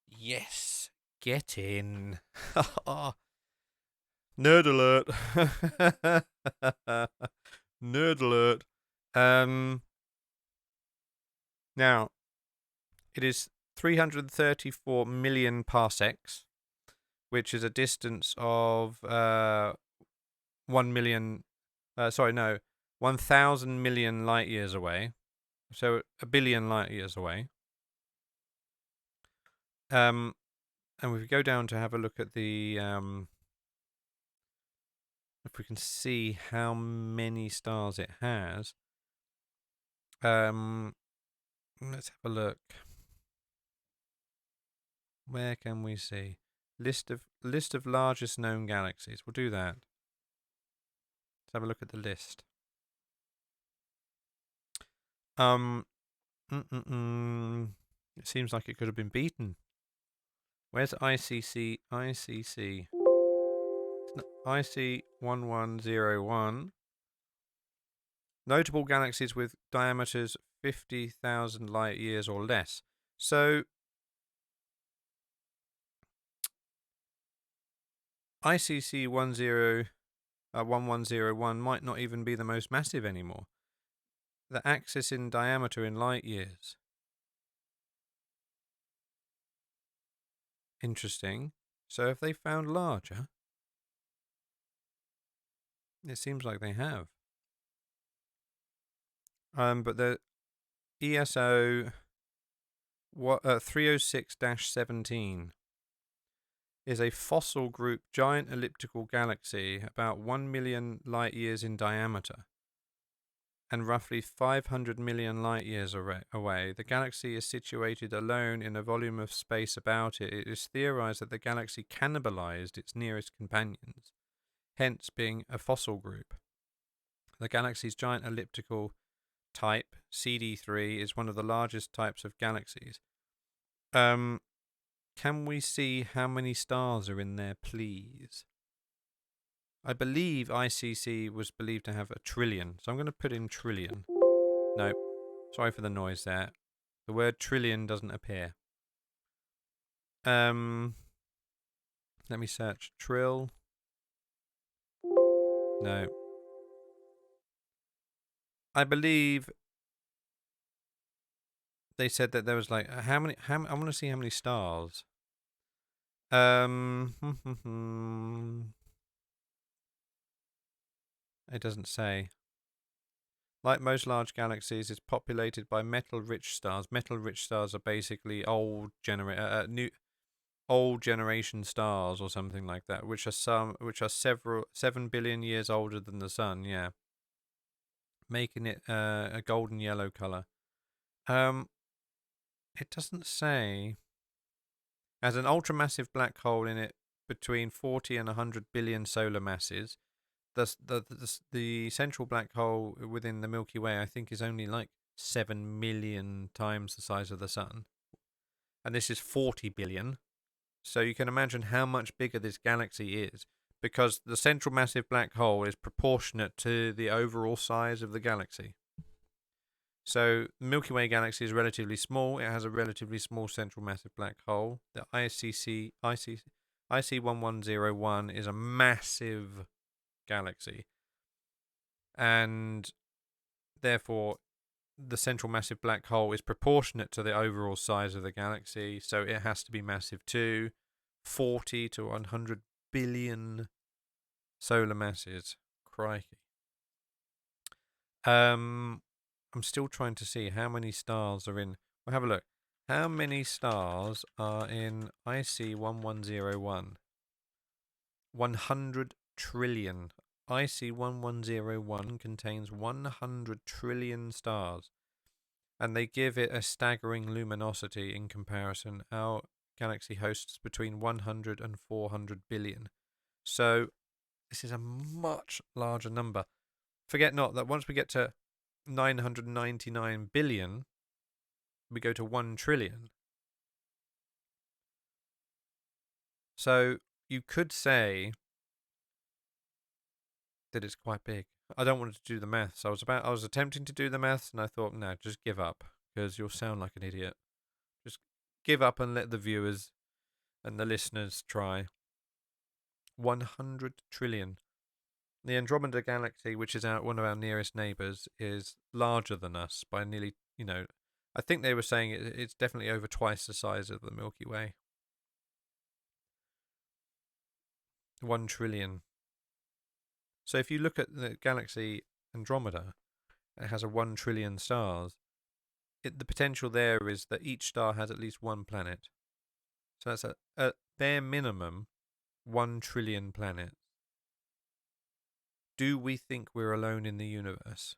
Yes, get in. Nerd alert. Nerd alert. Now, it is 334 million parsecs, which is a distance of 1,000 million light years away. So a billion light years away. And if we go down to have a look at the if we can see how many stars it has. Let's have a look. Where can we see? List of largest known galaxies. We'll do that. Let's have a look at the list. It seems like it could have been beaten. Where's ICC? ICC. IC 1101. Notable galaxies with diameters 50,000 light years or less. So ICC 1101 might not even be the most massive anymore. The axis in diameter in light years. Interesting. So have they found larger? It seems like they have. But the ESO 306-17 is a fossil group giant elliptical galaxy about 1 million light years in diameter and roughly 500 million light years away. The galaxy is situated alone in a volume of space about it. It is theorized that the galaxy cannibalized its nearest companions, hence being a fossil group. The galaxy's giant elliptical type, CD3, is one of the largest types of galaxies. Can we see how many stars are in there, please? I believe ICC was believed to have 1 trillion, so I'm going to put in trillion. No, sorry for the noise there. The word trillion doesn't appear. Let me search trill. No. I believe they said that there was like I want to see how many stars. It doesn't say. Like most large galaxies, it's populated by metal-rich stars. Metal-rich stars are basically old generation stars or something like that, which are 7 billion years older than the sun. Yeah, making it a golden yellow color. It doesn't say. Has an ultramassive black hole in it between 40 and 100 billion solar masses. The central black hole within the Milky Way, I think, is only like 7 million times the size of the sun. And this is 40 billion. So you can imagine how much bigger this galaxy is, because the central massive black hole is proportionate to the overall size of the galaxy. So the Milky Way galaxy is relatively small. It has a relatively small central massive black hole. The IC 1101 is a massive galaxy, and therefore the central massive black hole is proportionate to the overall size of the galaxy, so it has to be massive too. 40 to 100 billion solar masses. Crikey. I'm still trying to see how many stars are in. We'll have a look. How many stars are in IC 1101? 100 trillion. IC 1101 contains 100 trillion stars, and they give it a staggering luminosity in comparison. Our galaxy hosts between 100 and 400 billion. So this is a much larger number. Forget not that once we get to 999 billion, we go to 1 trillion. So you could say that it's quite big. I don't want to do the maths. I was attempting to do the maths, and I thought, no, just give up, because you'll sound like an idiot. Just give up and let the viewers and the listeners try. 100 trillion. The Andromeda Galaxy, which is one of our nearest neighbours, is larger than us by nearly, I think they were saying it's definitely over twice the size of the Milky Way. 1 trillion. So if you look at the galaxy Andromeda, it has 1 trillion stars. The potential there is that each star has at least one planet. So that's at bare minimum 1 trillion planets. Do we think we're alone in the universe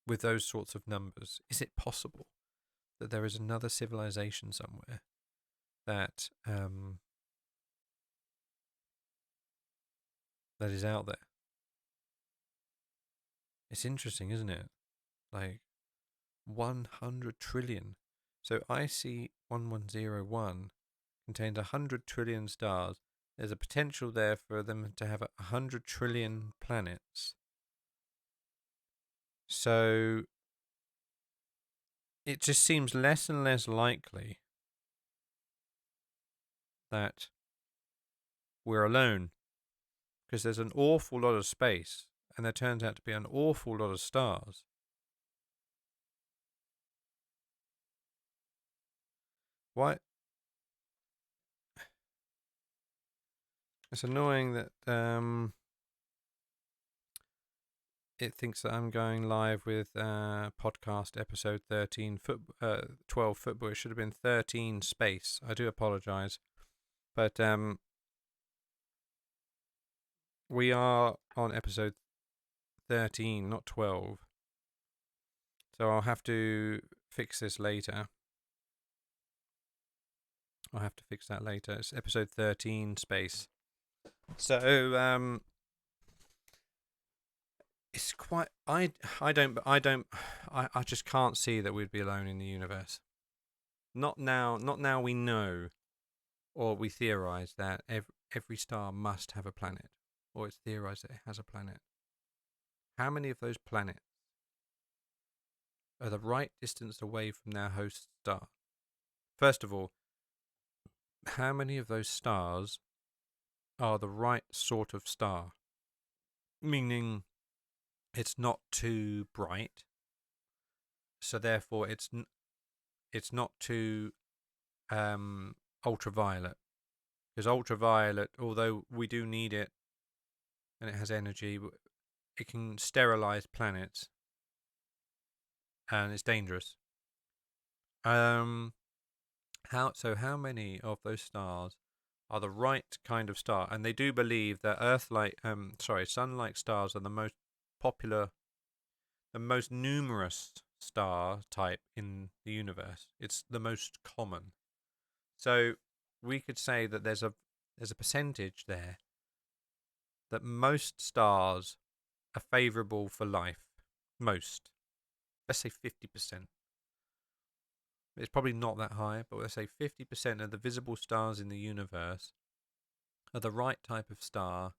with those sorts of numbers? Is it possible that there is another civilization somewhere that that is out there. It's interesting, isn't it? Like 100 trillion. So IC 1101 contains 100 trillion stars. There's a potential there for them to have 100 trillion planets. So it just seems less and less likely that we're alone, because there's an awful lot of space and there turns out to be an awful lot of stars. Why? It's annoying that it thinks that I'm going live with podcast episode 13, 12 football. It should have been 13 space. I do apologise. But we are on episode 13, not 12. So I'll have to fix this later. I'll have to fix that later. It's episode 13 space. So it's quite I just can't see that we'd be alone in the universe. Not now we know, or we theorize that every star must have a planet, or it's theorized that it has a planet. How many of those planets are the right distance away from their host star? First of all, how many of those stars are the right sort of star? Meaning it's not too bright, so therefore it's not too ultraviolet, because ultraviolet, although we do need it and it has energy, it can sterilize planets and it's dangerous. How many of those stars are the right kind of star? And they do believe that sun-like stars are the most popular, the most numerous star type in the universe. It's the most common. So we could say that there's a percentage there that most stars are favourable for life. Most. Let's say 50%. It's probably not that high, but let's say 50% of the visible stars in the universe are the right type of star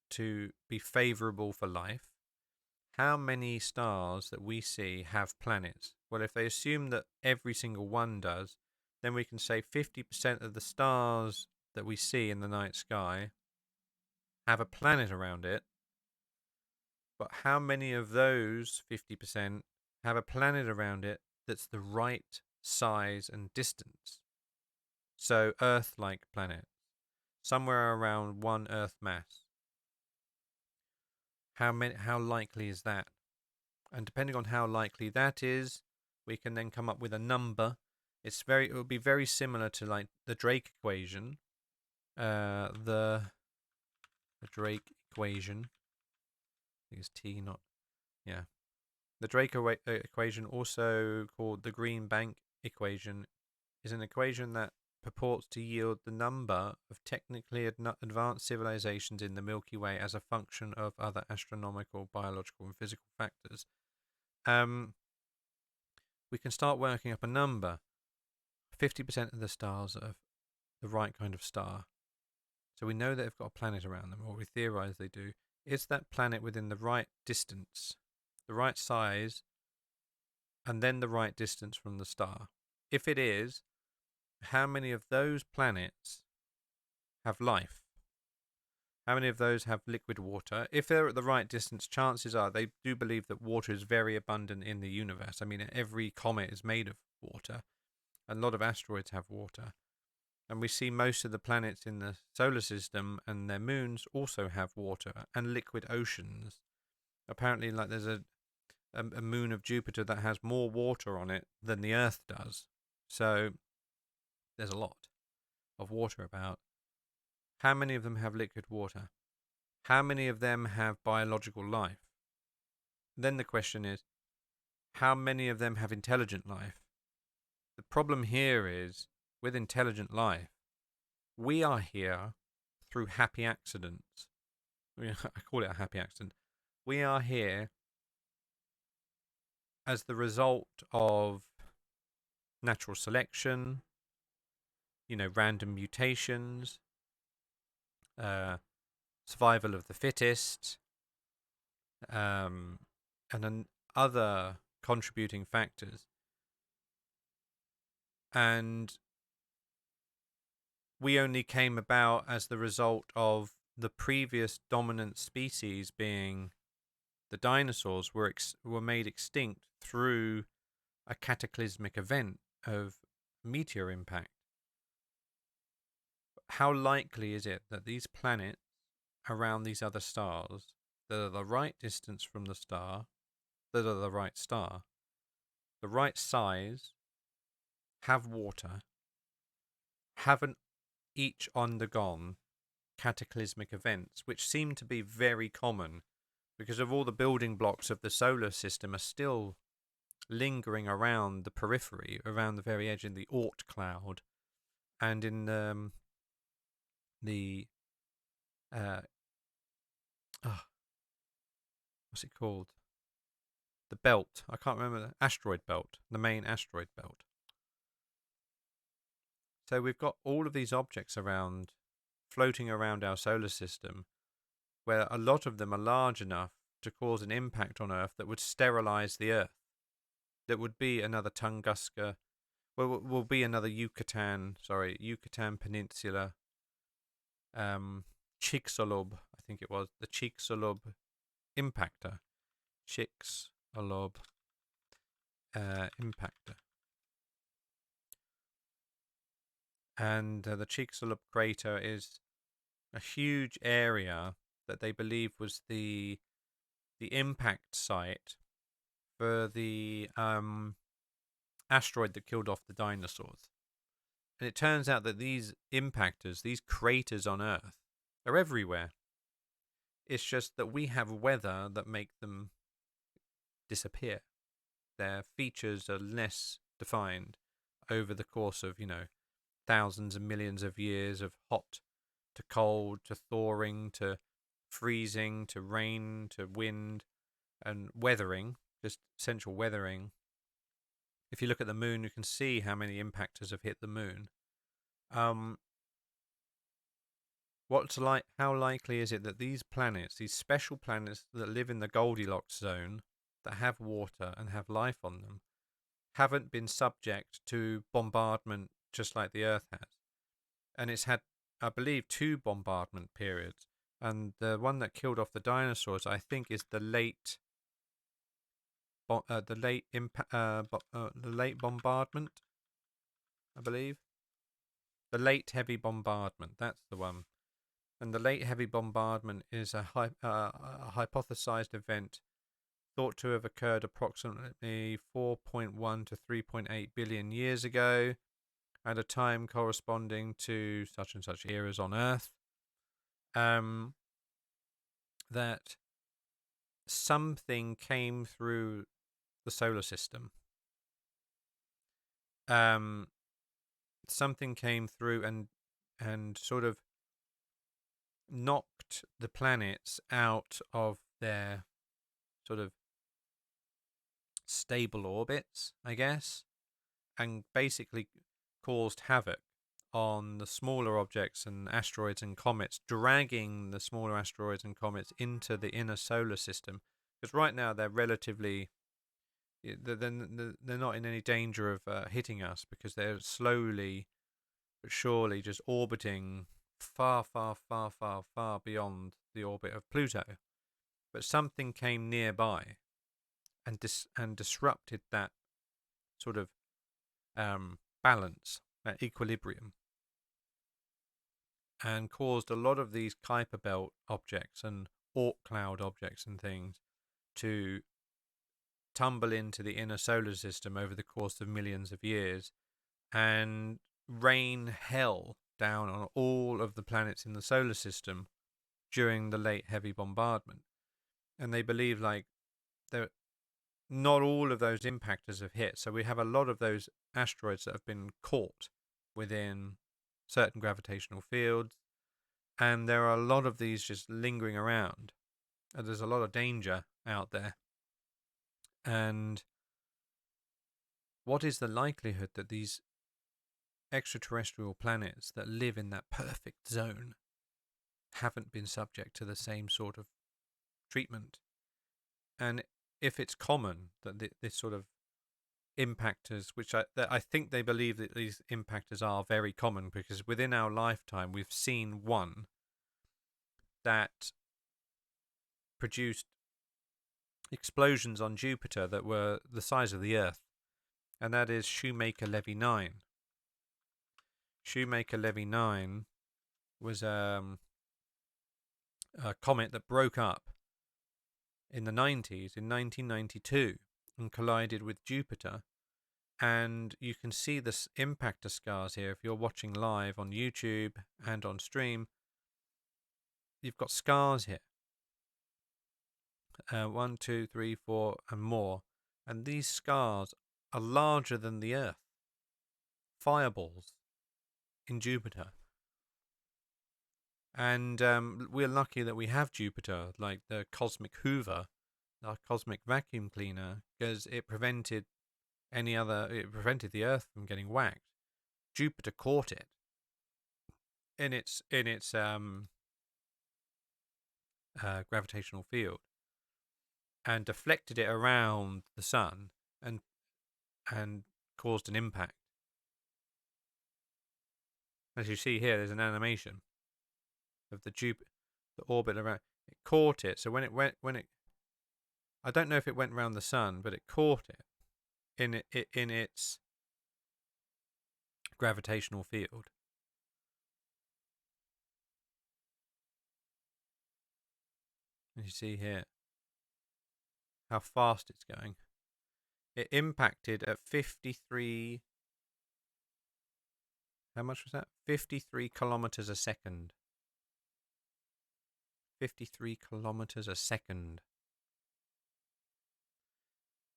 to be favourable for life. How many stars that we see have planets? Well, if they assume that every single one does, then we can say 50% of the stars that we see in the night sky have a planet around it. But how many of those 50% have a planet around it that's the right size and distance? So Earth-like planets, somewhere around 1 Earth mass. How likely is that? And depending on how likely that is, we can then come up with a number. It would be very similar to like the Drake equation. The Drake equation. I think it's T, not yeah. The Drake equation, also called the Green Bank equation, is an equation that purports to yield the number of technically advanced civilizations in the Milky Way as a function of other astronomical, biological, and physical factors. We can start working up a number. 50% of the stars are the right kind of star. So we know that they've got a planet around them, or we theorize they do. Is that planet within the right distance, the right size, and then the right distance from the star? If it is, how many of those planets have life? How many of those have liquid water? If they're at the right distance, chances are they do believe that water is very abundant in the universe. I mean, every comet is made of water. A lot of asteroids have water. And we see most of the planets in the solar system and their moons also have water and liquid oceans. Apparently, like there's a moon of Jupiter that has more water on it than the Earth does. So there's a lot of water about. How many of them have liquid water? How many of them have biological life? Then the question is, how many of them have intelligent life? The problem here is, with intelligent life, we are here through happy accidents. I call it a happy accident. We are here as the result of natural selection, random mutations, survival of the fittest, and other contributing factors. And we only came about as the result of the previous dominant species, being the dinosaurs, were made extinct through a cataclysmic event of meteor impact. How likely is it that these planets around these other stars that are the right distance from the star, that are the right star, the right size, have water, haven't each undergone cataclysmic events, which seem to be very common because of all the building blocks of the solar system are still lingering around the periphery, around the very edge, in the Oort cloud, and in what's it called? The belt. I can't remember. The asteroid belt. The main asteroid belt. So we've got all of these objects around, floating around our solar system, where a lot of them are large enough to cause an impact on Earth that would sterilize the Earth. That would be another Tunguska. Well, will be another Yucatan Peninsula. Chicxulub, I think it was. The Chicxulub impactor. Chicxulub impactor. And the Chicxulub crater is a huge area that they believe was the impact site for the asteroid that killed off the dinosaurs. And it turns out that these impactors, these craters on Earth, are everywhere. It's just that we have weather that make them disappear. Their features are less defined over the course of, thousands and millions of years of hot to cold to thawing to freezing to rain to wind and weathering, just essential weathering. If you look at the moon, you can see how many impactors have hit the moon. How likely is it that these planets, these special planets that live in the Goldilocks zone, that have water and have life on them, haven't been subject to bombardment just like the Earth has? And it's had, I believe, 2 bombardment periods. And the one that killed off the dinosaurs, I think, is the late bombardment, I believe. The late heavy bombardment, that's the one. And the late heavy bombardment is a hypothesized event thought to have occurred approximately 4.1 to 3.8 billion years ago, at a time corresponding to such and such eras on Earth. That something came through the solar system. Something came through and sort of knocked the planets out of their sort of stable orbits, I guess, and basically caused havoc on the smaller objects and asteroids and comets, dragging the smaller asteroids and comets into the inner solar system. Because right now they're relatively, they're not in any danger of hitting us, because they're slowly but surely just orbiting far, far, far, far, far beyond the orbit of Pluto. But something came nearby and disrupted that sort of balance, that equilibrium, and caused a lot of these Kuiper Belt objects and Oort cloud objects and things to tumble into the inner solar system over the course of millions of years and rain hell down on all of the planets in the solar system during the late heavy bombardment. And they believe, like, not all of those impactors have hit. So we have a lot of those asteroids that have been caught within certain gravitational fields, and there are a lot of these just lingering around. And there's a lot of danger out there. And what is the likelihood that these extraterrestrial planets that live in that perfect zone haven't been subject to the same sort of treatment? And if it's common that this sort of impactors, which I think they believe that these impactors are very common, because within our lifetime we've seen one that produced explosions on Jupiter that were the size of the Earth, and that is Shoemaker-Levy 9. Shoemaker-Levy 9 was a comet that broke up in the 90s, in 1992, and collided with Jupiter. And you can see this impactor scars here. If you're watching live on YouTube and on stream, you've got scars here. 1, 2, 3, 4, and more. And these scars are larger than the Earth. Fireballs in Jupiter. And we're lucky that we have Jupiter, like the cosmic Hoover, our cosmic vacuum cleaner, because it prevented the Earth from getting whacked. Jupiter caught it in its gravitational field and deflected it around the sun and caused an impact. As you see here, there's an animation of the orbit around. It caught it. So when it, I don't know if it went around the sun, but it caught it in its gravitational field. As you see here, how fast it's going. It impacted at 53. How much was that? 53 kilometers a second. 53 kilometers a second.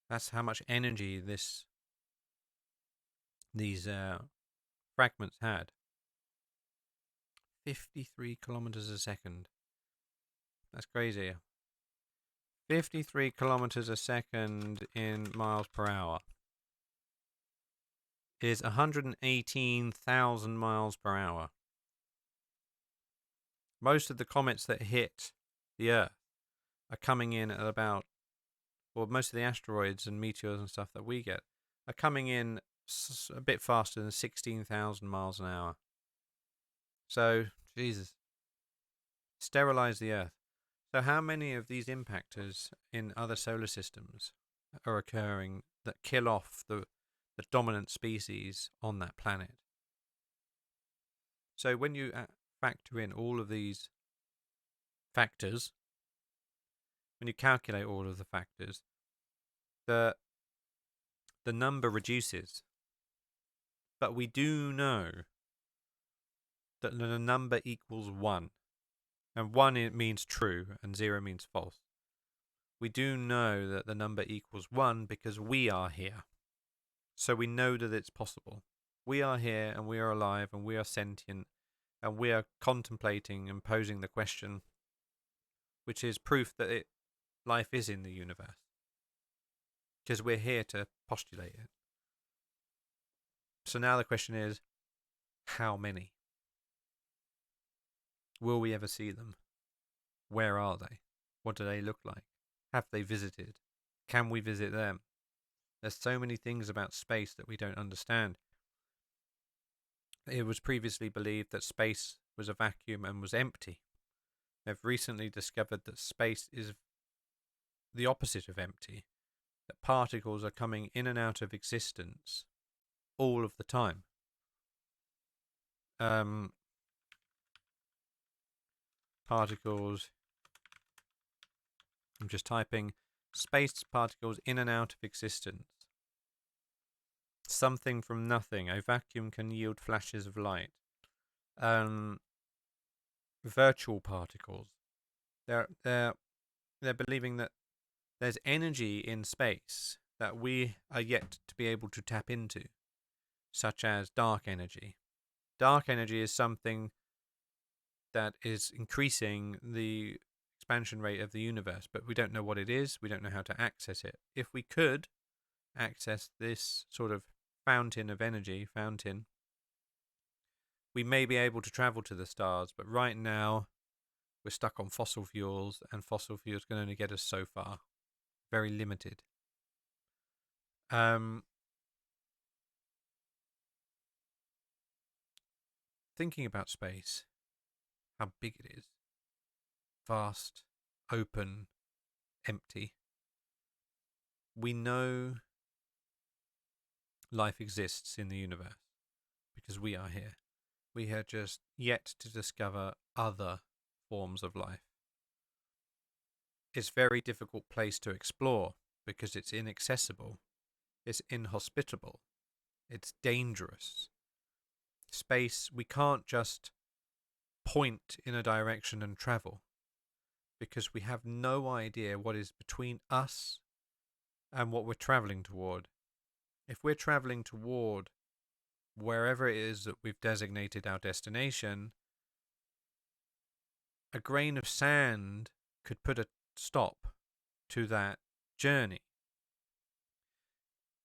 That's how much energy these fragments had. 53 kilometers a second. That's crazy. 53 kilometers a second in miles per hour is 118,000 miles per hour. Most of the comets that hit the Earth are coming in at about, well, most of the asteroids and meteors and stuff that we get are coming in a bit faster than 16,000 miles an hour. So, Jesus, sterilize the Earth. So how many of these impactors in other solar systems are occurring that kill off the dominant species on that planet? So when you factor in all of these factors, when you calculate all of the factors, the number reduces. But we do know that the number equals 1. And 1 it means true and 0 means false. We do know that the number equals 1 because we are here. So we know that it's possible. We are here and we are alive and we are sentient and we are contemplating and posing the question, which is proof that life is in the universe. Because we're here to postulate it. So now the question is, how many? Will we ever see them? Where are they? What do they look like? Have they visited? Can we visit them? There's so many things about space that we don't understand. It was previously believed that space was a vacuum and was empty. They've recently discovered that space is the opposite of empty, that particles are coming in and out of existence all of the time. Particles, I'm just typing space particles in and out of existence. Something from nothing. A vacuum can yield flashes of light. Virtual particles. They're believing that There's energy in space that we are yet to be able to tap into, such as dark energy. Dark energy is something that is increasing the expansion rate of the universe, but we don't know what it is. We don't know how to access it. If we could access this sort of fountain of energy, we may be able to travel to the stars, but right now we're stuck on fossil fuels, and fossil fuels can only get us so far. Very limited. Thinking about space, how big it is, vast, open, empty. We know life exists in the universe because we are here. We have just yet to discover other forms of life. It's a very difficult place to explore because it's inaccessible, it's inhospitable, it's dangerous. Space, we can't just point in a direction and travel because we have no idea what is between us and what we're traveling toward. If we're traveling toward wherever it is that we've designated our destination, a grain of sand could put a stop to that journey.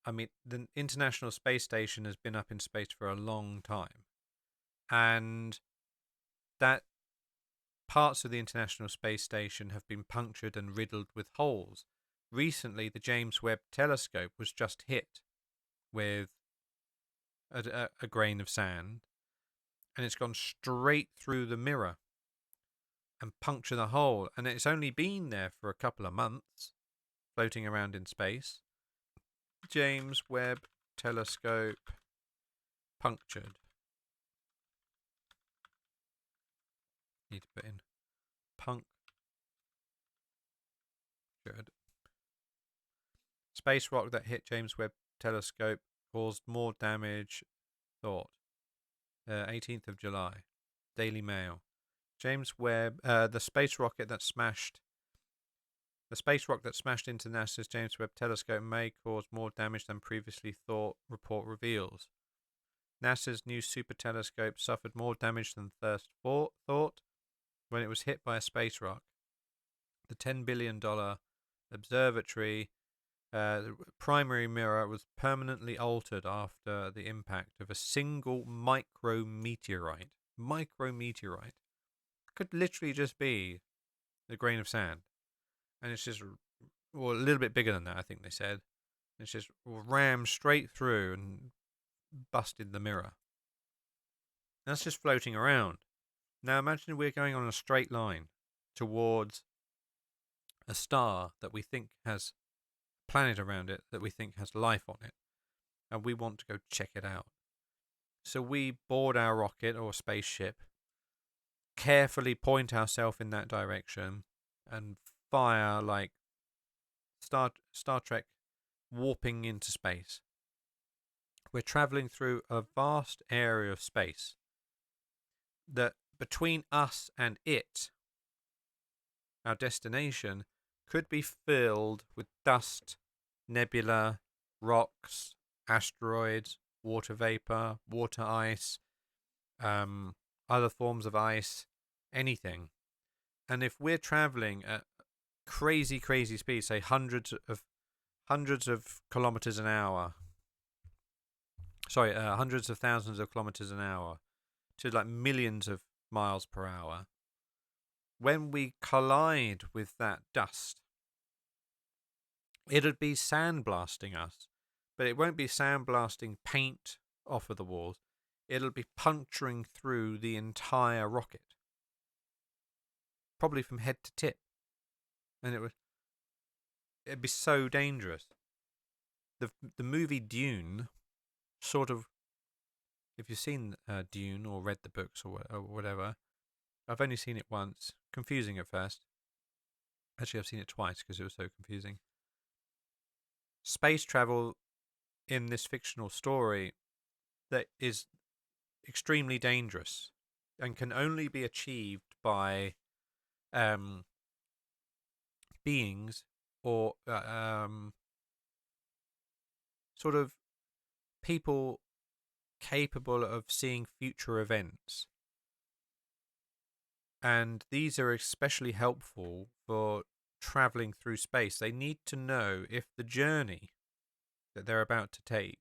I mean, the International Space Station has been up in space for a long time, and that parts of the International Space Station have been punctured and riddled with holes. Recently, the James Webb Telescope was just hit with a grain of sand, and it's gone straight through the mirror and punctured the hole, and it's only been there for a couple of months, floating around in space. James Webb Telescope punctured. Need to put in punctured. Space rock that hit James Webb Telescope caused more damage thought. 18th of July. Daily Mail. James Webb, the space rock that smashed into NASA's James Webb Telescope may cause more damage than previously thought, report reveals. NASA's new super telescope suffered more damage than first thought when it was hit by a space rock. The $10 billion observatory primary mirror was permanently altered after the impact of a single micrometeorite. Micrometeorite could literally just be a grain of sand, and it's just, well, a little bit bigger than that, I think they said. It's just rammed straight through and busted the mirror. And that's just floating around. Now imagine we're going on a straight line towards a star that we think has a planet around it, that we think has life on it, and we want to go check it out. So we board our rocket or spaceship, carefully point ourselves in that direction, and fire like Star Trek warping into space. We're traveling through a vast area of space that between us and it, our destination, could be filled with dust, nebula, rocks, asteroids, water vapor, water ice, other forms of ice, anything. And if we're traveling at crazy speed, say hundreds of kilometers an hour, hundreds of thousands of kilometers an hour, to like millions of miles per hour, when we collide with that dust, it'll be sandblasting us, but it won't be sandblasting paint off of the walls. It'll be puncturing through the entire rocket, probably from head to tip, and it'd be so dangerous. The movie Dune, sort of, if you've seen Dune or read the books or whatever, I've only seen it once. Confusing at first. Actually, I've seen it twice because it was so confusing. Space travel in this fictional story that is extremely dangerous and can only be achieved by beings or sort of people capable of seeing future events. And these are especially helpful for traveling through space. They need to know if the journey that they're about to take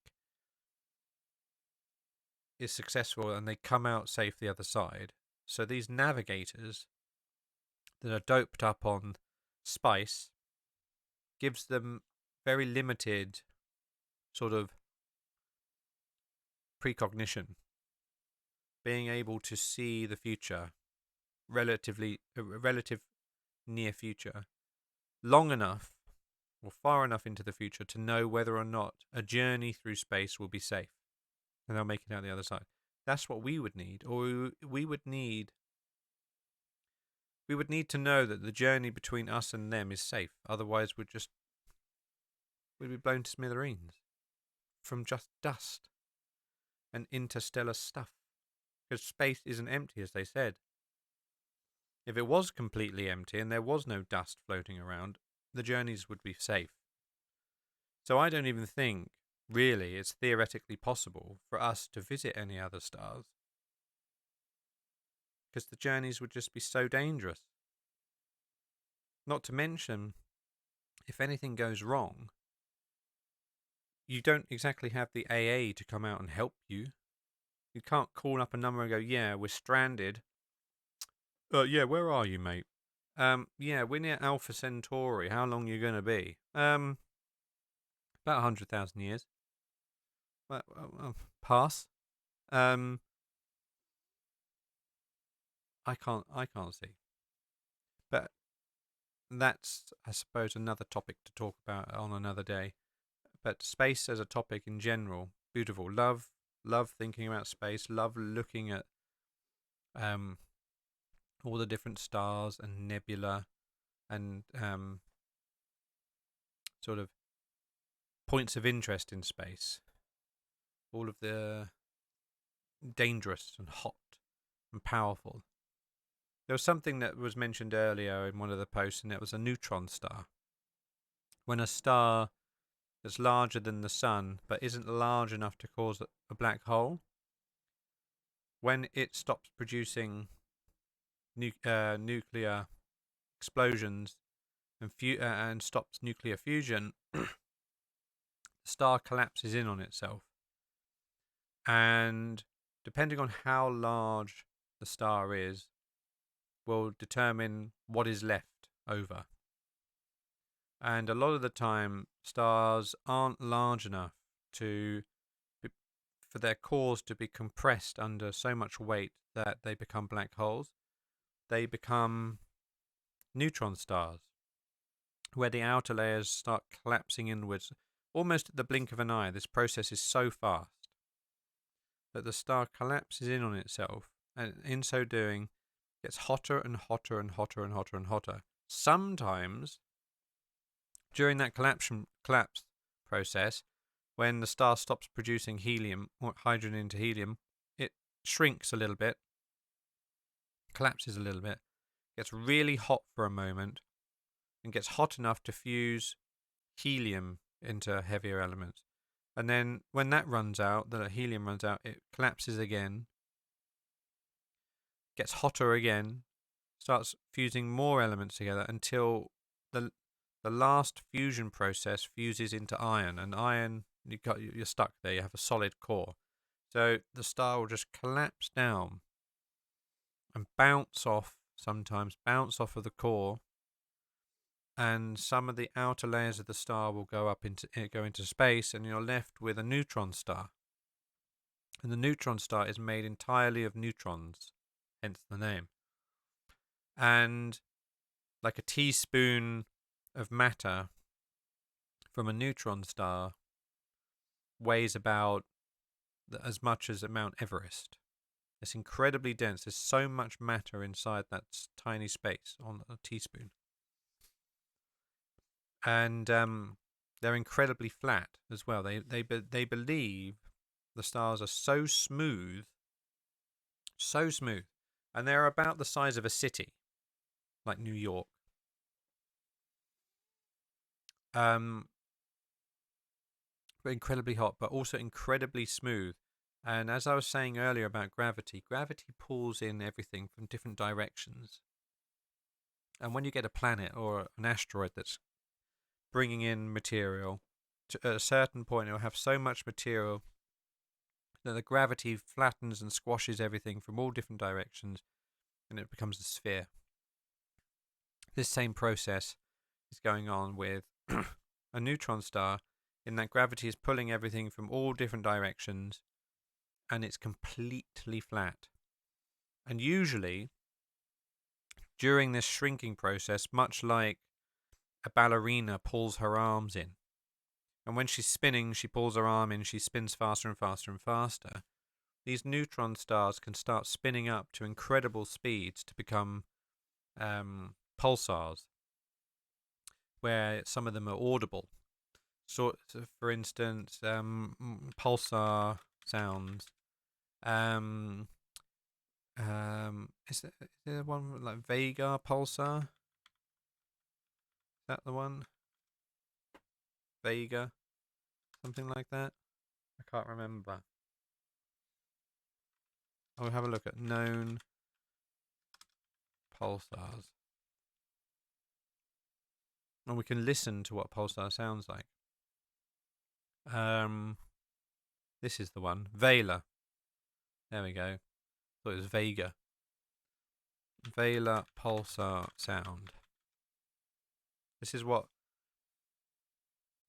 is successful and they come out safe the other side. So these navigators that are doped up on spice gives them very limited sort of precognition, being able to see the future, relative near future, long enough or far enough into the future to know whether or not a journey through space will be safe and they'll make it out the other side. That's what we would need, or we would need to know that the journey between us and them is safe. Otherwise, we'd be blown to smithereens from just dust and interstellar stuff. Because space isn't empty, as they said. If it was completely empty and there was no dust floating around, the journeys would be safe. So I don't even think, really, it's theoretically possible for us to visit any other stars. Because the journeys would just be so dangerous. Not to mention, if anything goes wrong, you don't exactly have the AA to come out and help you. You can't call up a number and go, yeah, we're stranded. Yeah, where are you, mate? Yeah, we're near Alpha Centauri. How long are you going to be? About 100,000 years. Pass. I can't see. But that's, I suppose, another topic to talk about on another day. But space as a topic in general, beautiful. Love thinking about space. Love looking at all the different stars and nebula and sort of points of interest in space. All of the dangerous and hot and powerful. There was something that was mentioned earlier in one of the posts, and it was a neutron star. When a star that's larger than the sun but isn't large enough to cause a black hole, when it stops producing nuclear explosions and stops nuclear fusion, the star collapses in on itself. And depending on how large the star is, will determine what is left over. And a lot of the time, stars aren't large enough for their cores to be compressed under so much weight that they become black holes. They become neutron stars, where the outer layers start collapsing inwards, almost at the blink of an eye. This process is so fast that the star collapses in on itself, and in so doing, gets hotter and hotter and hotter and hotter and hotter. Sometimes, during that collapse process, when the star stops producing helium or hydrogen into helium, it shrinks a little bit, collapses a little bit, gets really hot for a moment, and gets hot enough to fuse helium into heavier elements. And then when that runs out, the helium runs out, it collapses again, gets hotter again, starts fusing more elements together until the last fusion process fuses into iron. And iron, you're stuck there, you have a solid core. So the star will just collapse down and bounce off of the core, and some of the outer layers of the star will go into space, and you're left with a neutron star. And the neutron star is made entirely of neutrons, hence the name. And like a teaspoon of matter from a neutron star weighs about as much as Mount Everest. It's incredibly dense. There's so much matter inside that tiny space on a teaspoon. And they're incredibly flat as well. They believe the stars are so smooth, and they're about the size of a city, like New York. but incredibly hot, but also incredibly smooth. And as I was saying earlier about gravity, gravity pulls in everything from different directions. And when you get a planet or an asteroid that's bringing in material, at a certain point it will have so much material that the gravity flattens and squashes everything from all different directions, and it becomes a sphere. This same process is going on with a neutron star, in that gravity is pulling everything from all different directions, and it's completely flat. And usually, during this shrinking process, much like a ballerina pulls her arms in, and when she's spinning, she pulls her arm in, she spins faster and faster and faster. These neutron stars can start spinning up to incredible speeds to become pulsars, where some of them are audible. So, for instance, pulsar sounds. Is there one like Vega pulsar? Is that the one? Vega, something like that. I can't remember. I'll have a look at known pulsars, and we can listen to what pulsar sounds like. This is the one. Vela. There we go. Thought it was Vega. Vela pulsar sound. This is what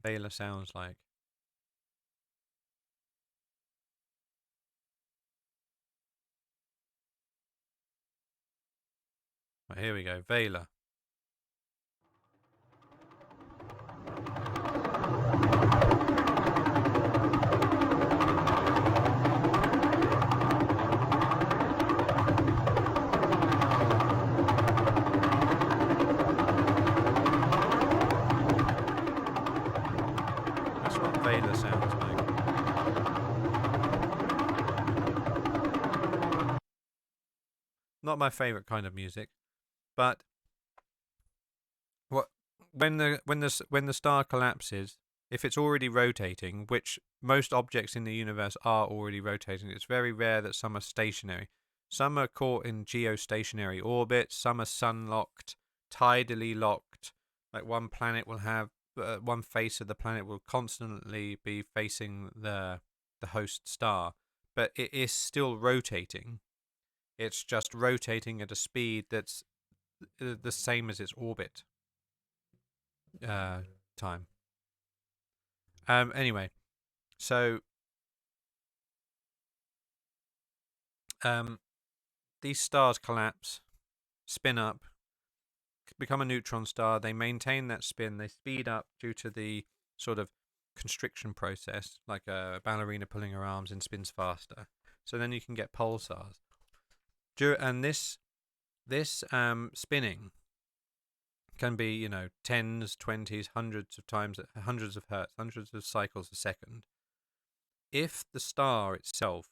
Vela sounds like. Right, here we go. Vela. That's what Vela sounds like. Not my favourite kind of music, but when the star collapses, if it's already rotating, which most objects in the universe are already rotating, it's very rare that some are stationary. Some are caught in geostationary orbits, some are sun-locked, tidally locked. Like one planet will have one face of the planet will constantly be facing the host star, but it is still rotating. It's just rotating at a speed that's the same as its orbit time. Anyway, so these stars collapse, spin up, become a neutron star. They maintain that spin. They speed up due to the sort of constriction process, like a ballerina pulling her arms and spins faster. So then you can get pulsars. And this spinning can be, tens, 20s, hundreds of times, hundreds of hertz, hundreds of cycles a second. If the star itself,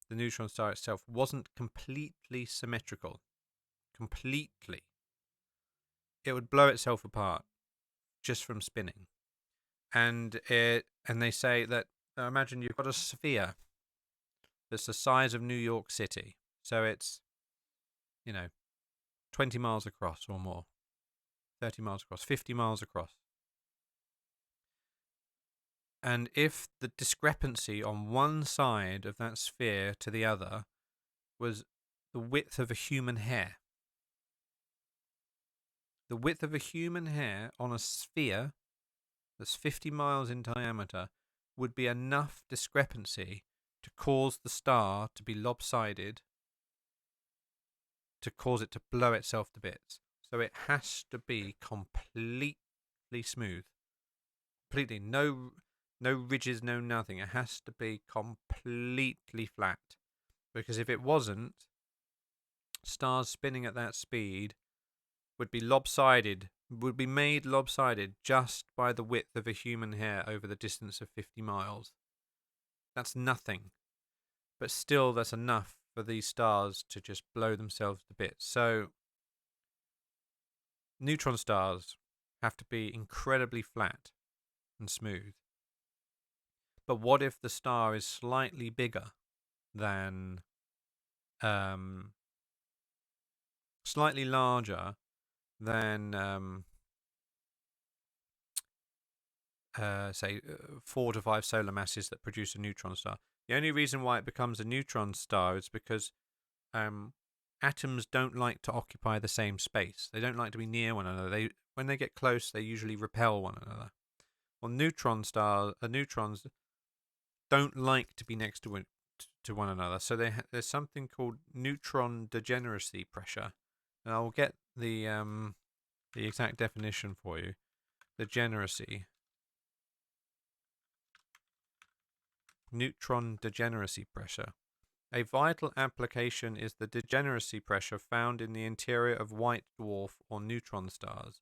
the neutron star itself, wasn't completely symmetrical, it would blow itself apart just from spinning. And they say that, imagine you've got a sphere that's the size of New York City. So it's, 20 miles across or more, 30 miles across, 50 miles across. And if the discrepancy on one side of that sphere to the other was the width of a human hair, the width of a human hair on a sphere that's 50 miles in diameter would be enough discrepancy to cause the star to be lopsided, to cause it to blow itself to bits. So it has to be completely smooth. Completely. No ridges, no nothing. It has to be completely flat. Because if it wasn't, stars spinning at that speed would be lopsided, would be made lopsided just by the width of a human hair over the distance of 50 miles. That's nothing. But still, that's enough for these stars to just blow themselves to bits. So, neutron stars have to be incredibly flat and smooth. But what if the star is slightly bigger than, slightly larger than, say, 4 to 5 solar masses that produce a neutron star? The only reason why it becomes a neutron star is because atoms don't like to occupy the same space. They don't like to be near one another. When they get close, they usually repel one another. Well, neutrons don't like to be next to one another. So there's something called neutron degeneracy pressure, and I'll get the exact definition for you. Degeneracy. Neutron degeneracy pressure. A vital application is the degeneracy pressure found in the interior of white dwarf or neutron stars.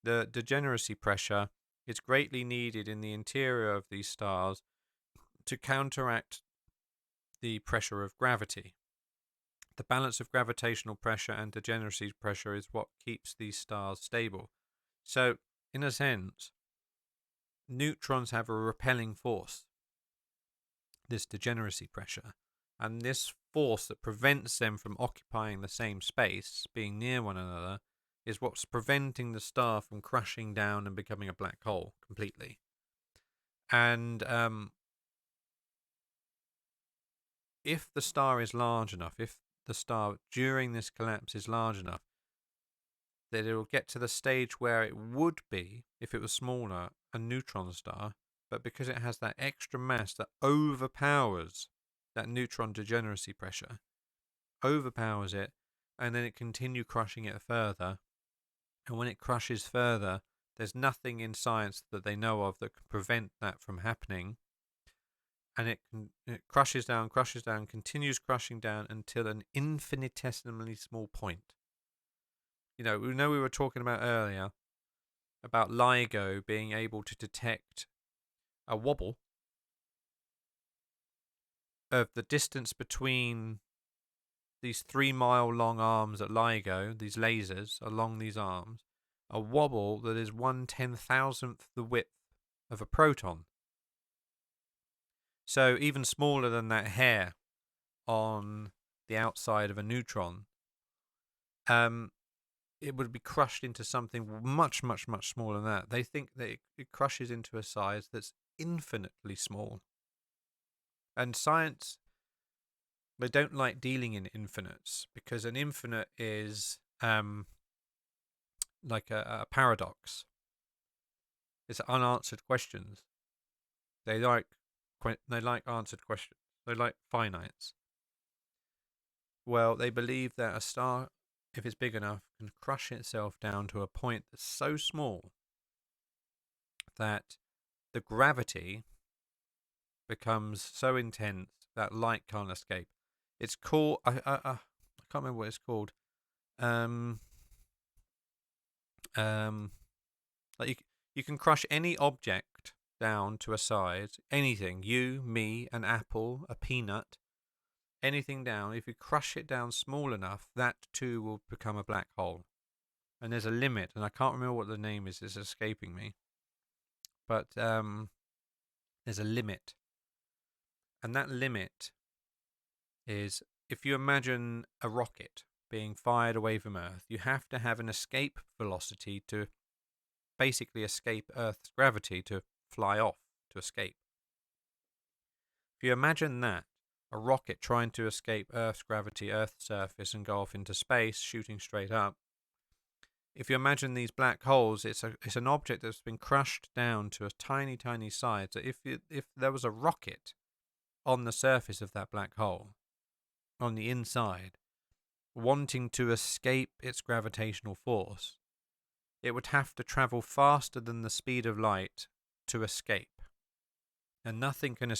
The degeneracy pressure is greatly needed in the interior of these stars to counteract the pressure of gravity. The balance of gravitational pressure and degeneracy pressure is what keeps these stars stable. So, in a sense, neutrons have a repelling force, this degeneracy pressure, and this force that prevents them from occupying the same space, being near one another, is what's preventing the star from crashing down and becoming a black hole completely. And if the star is large enough, if the star during this collapse is large enough, that it will get to the stage where it would be, if it was smaller, a neutron star, but because it has that extra mass that overpowers that neutron degeneracy pressure, overpowers it, and then it continue crushing it further. And when it crushes further, there's nothing in science that they know of that can prevent that from happening. And it crushes down, continues crushing down until an infinitesimally small point. We were talking about earlier about LIGO being able to detect a wobble of the distance between these 3-mile long arms at LIGO, these lasers along these arms, a wobble that is 1/10,000th the width of a proton. So even smaller than that hair on the outside of a neutron, it would be crushed into something much, much, much smaller than that. They think that it crushes into a size that's infinitely small. And science, they don't like dealing in infinites, because an infinite is like a paradox. It's unanswered questions. They like answered questions. They like finites. Well, they believe that a star, if it's big enough, can crush itself down to a point that's so small that the gravity becomes so intense that light can't escape. It's called, I can't remember what it's called. Like you can crush any object down to a size, anything, you, me, an apple, a peanut, anything down. If you crush it down small enough, that too will become a black hole. And there's a limit, and I can't remember what the name is. It's escaping me. But there's a limit. And that limit is, if you imagine a rocket being fired away from Earth, you have to have an escape velocity to basically escape Earth's gravity, to fly off, to escape. If you imagine that, a rocket trying to escape Earth's gravity, Earth's surface, and go off into space, shooting straight up, if you imagine these black holes, it's an object that's been crushed down to a tiny, tiny size. So if there was a rocket on the surface of that black hole, on the inside, wanting to escape its gravitational force, it would have to travel faster than the speed of light to escape. And nothing can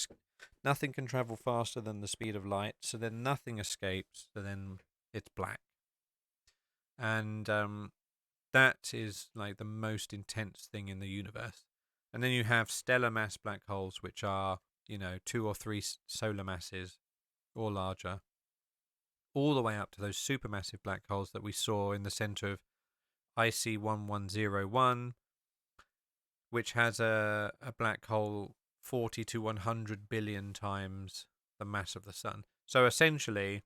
travel faster than the speed of light, so then nothing escapes, so then it's black. And that is like the most intense thing in the universe. And then you have stellar mass black holes, which are, 2 or 3 solar masses or larger, all the way up to those supermassive black holes that we saw in the center of IC 1101, which has a black hole 40 to 100 billion times the mass of the sun. So essentially,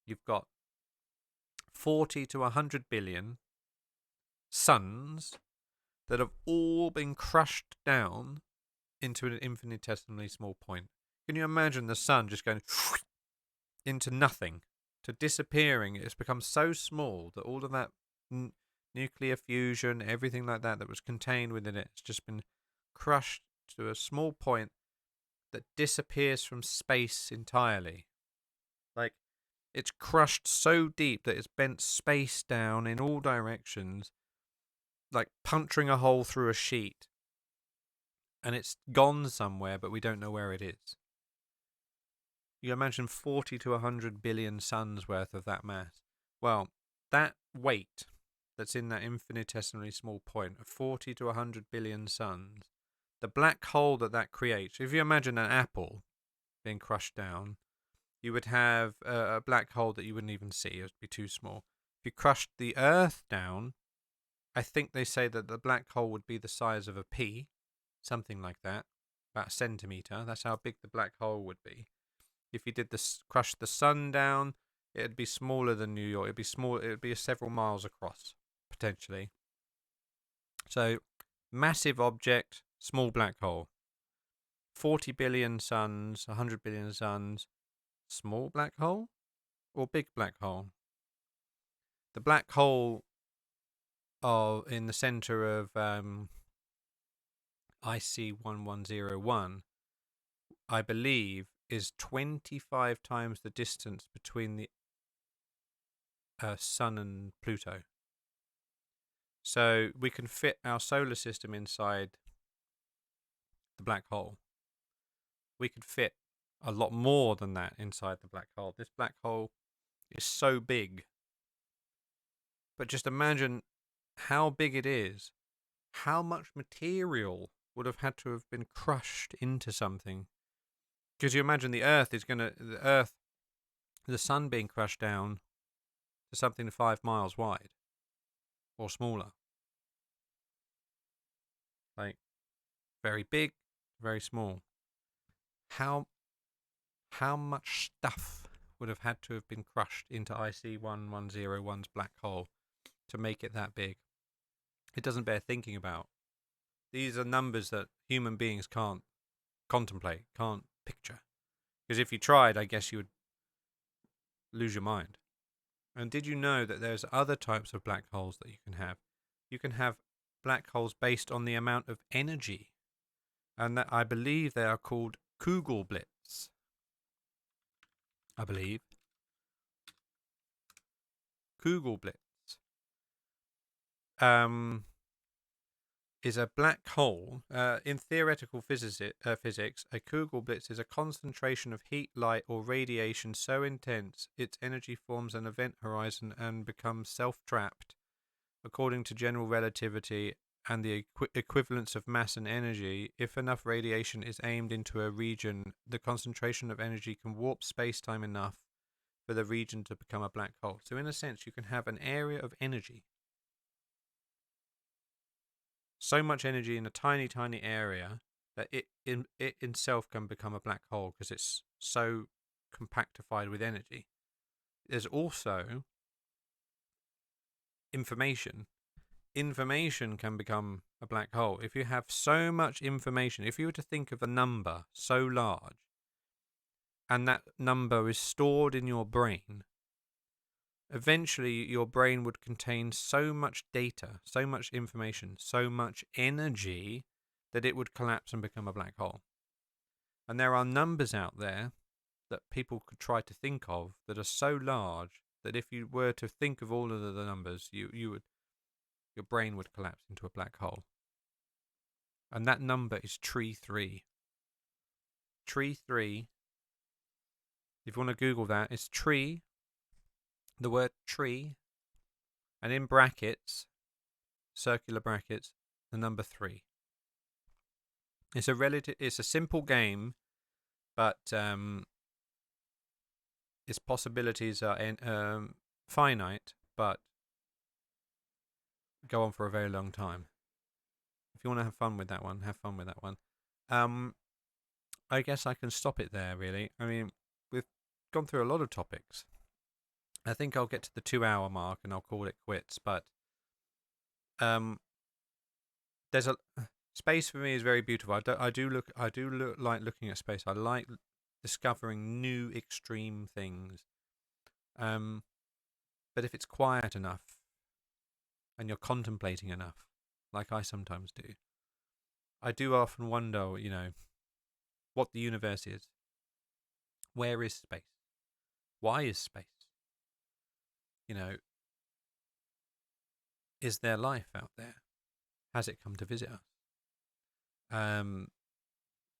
you've got 40 to 100 billion suns that have all been crushed down into an infinitesimally small point. Can you imagine the sun just going into nothing, to disappearing? It's become so small that all of that nuclear fusion, everything like that was contained within it, has just been crushed to a small point that disappears from space entirely. Like, it's crushed so deep that it's bent space down in all directions, like puncturing a hole through a sheet. And it's gone somewhere, but we don't know where it is. You imagine 40 to 100 billion suns worth of that mass. Well, that weight that's in that infinitesimally small point of 40 to 100 billion suns, the black hole that creates, if you imagine an apple being crushed down, you would have a black hole that you wouldn't even see. It would be too small. If you crushed the Earth down, I think they say that the black hole would be the size of a pea, something like that, about a centimetre. That's how big the black hole would be. If you did crush the sun down, it'd be smaller than New York. It'd be small. It'd be several miles across, potentially. So, massive object, small black hole. 40 billion suns, 100 billion suns, small black hole or big black hole? The black hole in the center of IC 1101, I believe, is 25 times the distance between the Sun and Pluto. So we can fit our solar system inside the black hole. We could fit a lot more than that inside the black hole. This black hole is so big. But just imagine how big it is. How much material would have had to have been crushed into something. Because you imagine the sun being crushed down to something 5 miles wide or smaller. Like, very big, very small. How much stuff would have had to have been crushed into IC 1101's black hole to make it that big? It doesn't bear thinking about. These are numbers that human beings can't contemplate, can't picture. Because if you tried, I guess you would lose your mind. And did you know that there's other types of black holes that you can have? You can have black holes based on the amount of energy. And that, I believe, they are called Kugelblitz. I believe. Kugelblitz. Is a black hole. In theoretical physics, a Kugelblitz is a concentration of heat, light, or radiation so intense its energy forms an event horizon and becomes self-trapped. According to general relativity and the equivalence of mass and energy, if enough radiation is aimed into a region, the concentration of energy can warp space-time enough for the region to become a black hole. So in a sense, you can have an area of energy. So much energy in a tiny, tiny area that it itself can become a black hole because it's so compactified with energy. There's also information. Information can become a black hole. If you have so much information, if you were to think of a number so large, and that number is stored in your brain, eventually your brain would contain so much data, so much information, so much energy that it would collapse and become a black hole. And there are numbers out there that people could try to think of that are so large that if you were to think of all of the numbers, your brain would collapse into a black hole. And that number is Tree 3. Tree 3, if you want to Google that, it's tree, the word tree, and in brackets, circular brackets, the number 3. It's a simple game, but its possibilities are finite, but go on for a very long time. If you want to have fun with that one, have fun with that one. I guess I can stop it there, really. I mean, we've gone through a lot of topics. I think I'll get to the 2-hour mark and I'll call it quits. But there's a space for me is very beautiful. I do look like looking at space. I like discovering new extreme things. But if it's quiet enough and you're contemplating enough, like I sometimes do, I do often wonder, what the universe is. Where is space? Why is space? Is there life out there? Has it come to visit us?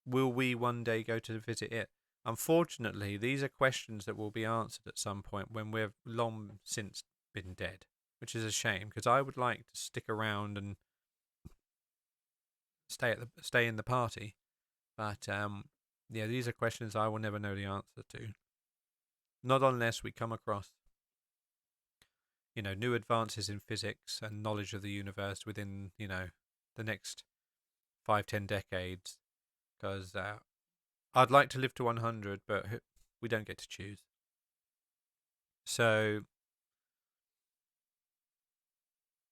Will we one day go to visit it? Unfortunately, these are questions that will be answered at some point when we've long since been dead, which is a shame, because I would like to stick around and stay in the party. But these are questions I will never know the answer to. Not unless we come across, new advances in physics and knowledge of the universe within, the next 5-10 decades. Because I'd like to live to 100, but we don't get to choose. So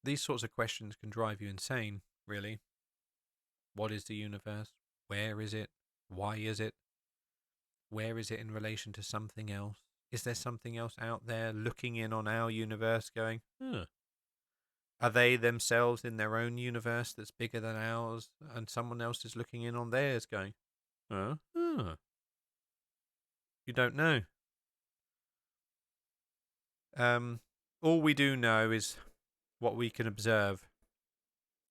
these sorts of questions can drive you insane, really. What is the universe? Where is it? Why is it? Where is it in relation to something else? Is there something else out there looking in on our universe going, Are they themselves in their own universe that's bigger than ours, and someone else is looking in on theirs going, You don't know. All we do know is what we can observe.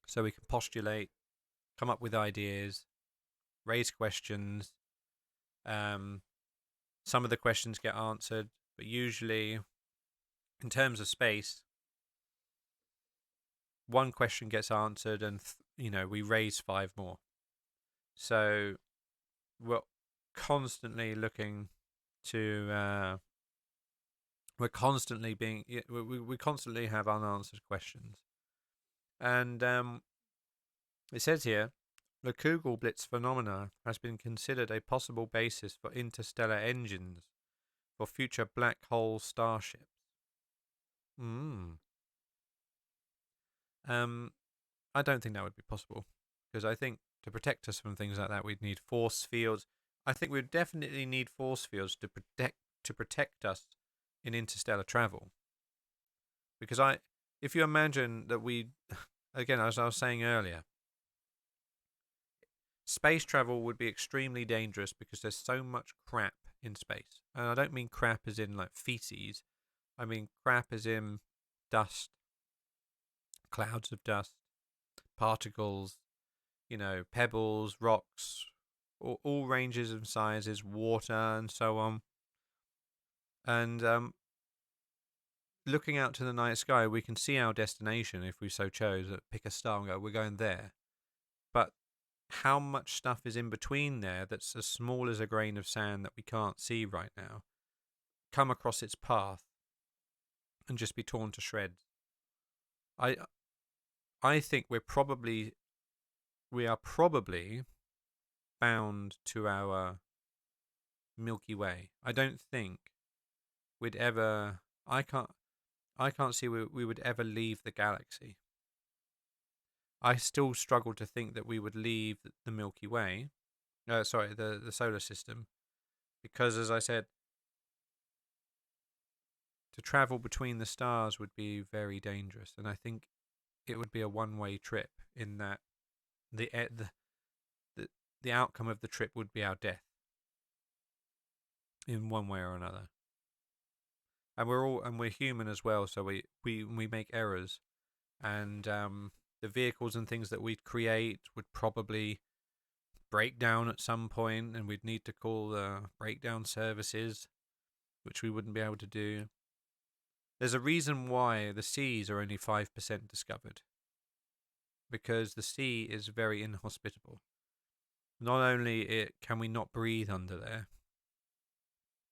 So we can postulate, come up with ideas, raise questions. Some of the questions get answered, but usually, in terms of space, one question gets answered and, we raise 5 more. So we're constantly looking to... we constantly have unanswered questions. And it says here, the Kugelblitz phenomena has been considered a possible basis for interstellar engines for future black hole starships. I don't think that would be possible, because I think to protect us from things like that, we'd need force fields. I think we'd definitely need force fields to protect us in interstellar travel. Because if you imagine that again, as I was saying earlier, space travel would be extremely dangerous because there's so much crap in space. And I don't mean crap as in like feces. I mean crap as in dust, clouds of dust, particles, pebbles, rocks, all ranges of sizes, water, and so on. And looking out to the night sky, we can see our destination if we so chose. Pick a star and go, we're going there. But how much stuff is in between there that's as small as a grain of sand that we can't see right now, come across its path and just be torn to shreds? I think we are probably bound to our Milky Way. I don't think we'd ever... I can't see we would ever leave the galaxy. I still struggle to think that we would leave the Milky Way. The solar system. Because, as I said, to travel between the stars would be very dangerous. And I think it would be a one-way trip, in that the outcome of the trip would be our death in one way or another. And we're human as well, so we make errors, and the vehicles and things that we'd create would probably break down at some point, and we'd need to call the breakdown services, which we wouldn't be able to do. There's a reason why the seas are only 5% discovered, because the sea is very inhospitable. Not only can we not breathe under there,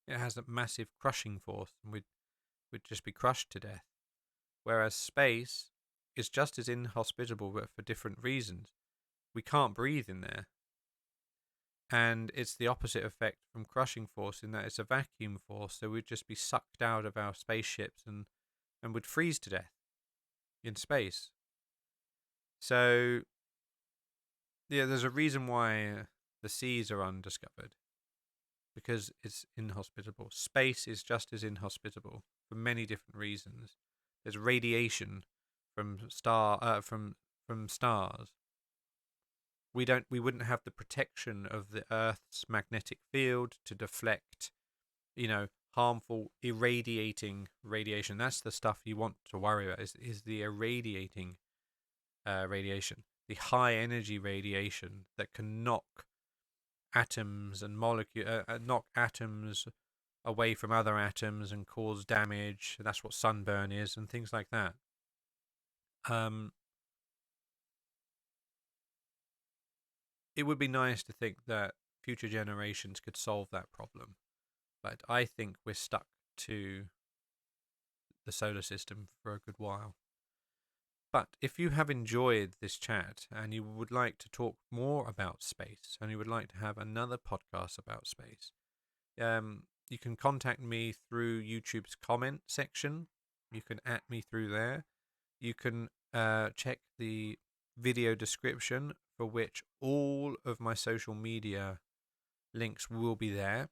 it has a massive crushing force, and we'd just be crushed to death. Whereas space is just as inhospitable, but for different reasons. we can't breathe in there. And it's the opposite effect from crushing force in that it's a vacuum force, so we'd just be sucked out of our spaceships and would freeze to death in space. So, yeah, there's a reason why the seas are undiscovered, because it's inhospitable. Space is just as inhospitable for many different reasons. There's radiation from stars. We wouldn't have the protection of the Earth's magnetic field to deflect, harmful irradiating radiation. That's the stuff you want to worry about. Is the irradiating radiation, the high energy radiation that can knock atoms and knock atoms away from other atoms and cause damage. That's what sunburn is and things like that. It would be nice to think that future generations could solve that problem, but I think we're stuck to the solar system for a good while. But if you have enjoyed this chat and you would like to talk more about space and you would like to have another podcast about space, you can contact me through YouTube's comment section. You can @ me through there. You can check the video description, for which all of my social media links will be there.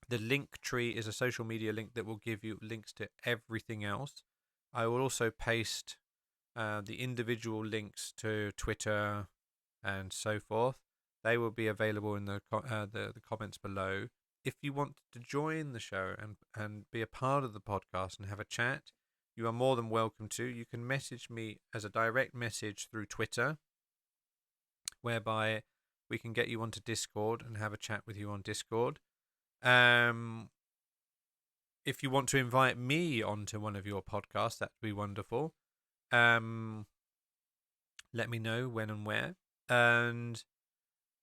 The link tree is a social media link that will give you links to everything else. I will also paste the individual links to Twitter and so forth. They will be available in the comments below. If you want to join the show and be a part of the podcast and have a chat, you are more than welcome to. You can message me as a direct message through Twitter, whereby we can get you onto Discord and have a chat with you on Discord. If you want to invite me onto one of your podcasts, that would be wonderful. Let me know when and where. And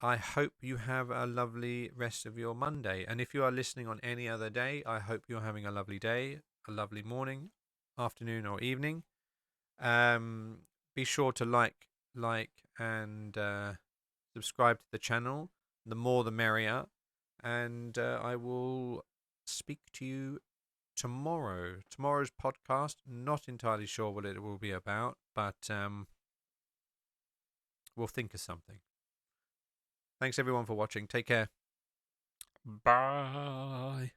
I hope you have a lovely rest of your Monday. And if you are listening on any other day, I hope you're having a lovely day, a lovely morning, afternoon, or evening. Be sure to like and subscribe to the channel. The more the merrier. And I will speak to you tomorrow. Tomorrow's podcast, not entirely sure what it will be about, but we'll think of something. Thanks everyone for watching. Take care. Bye.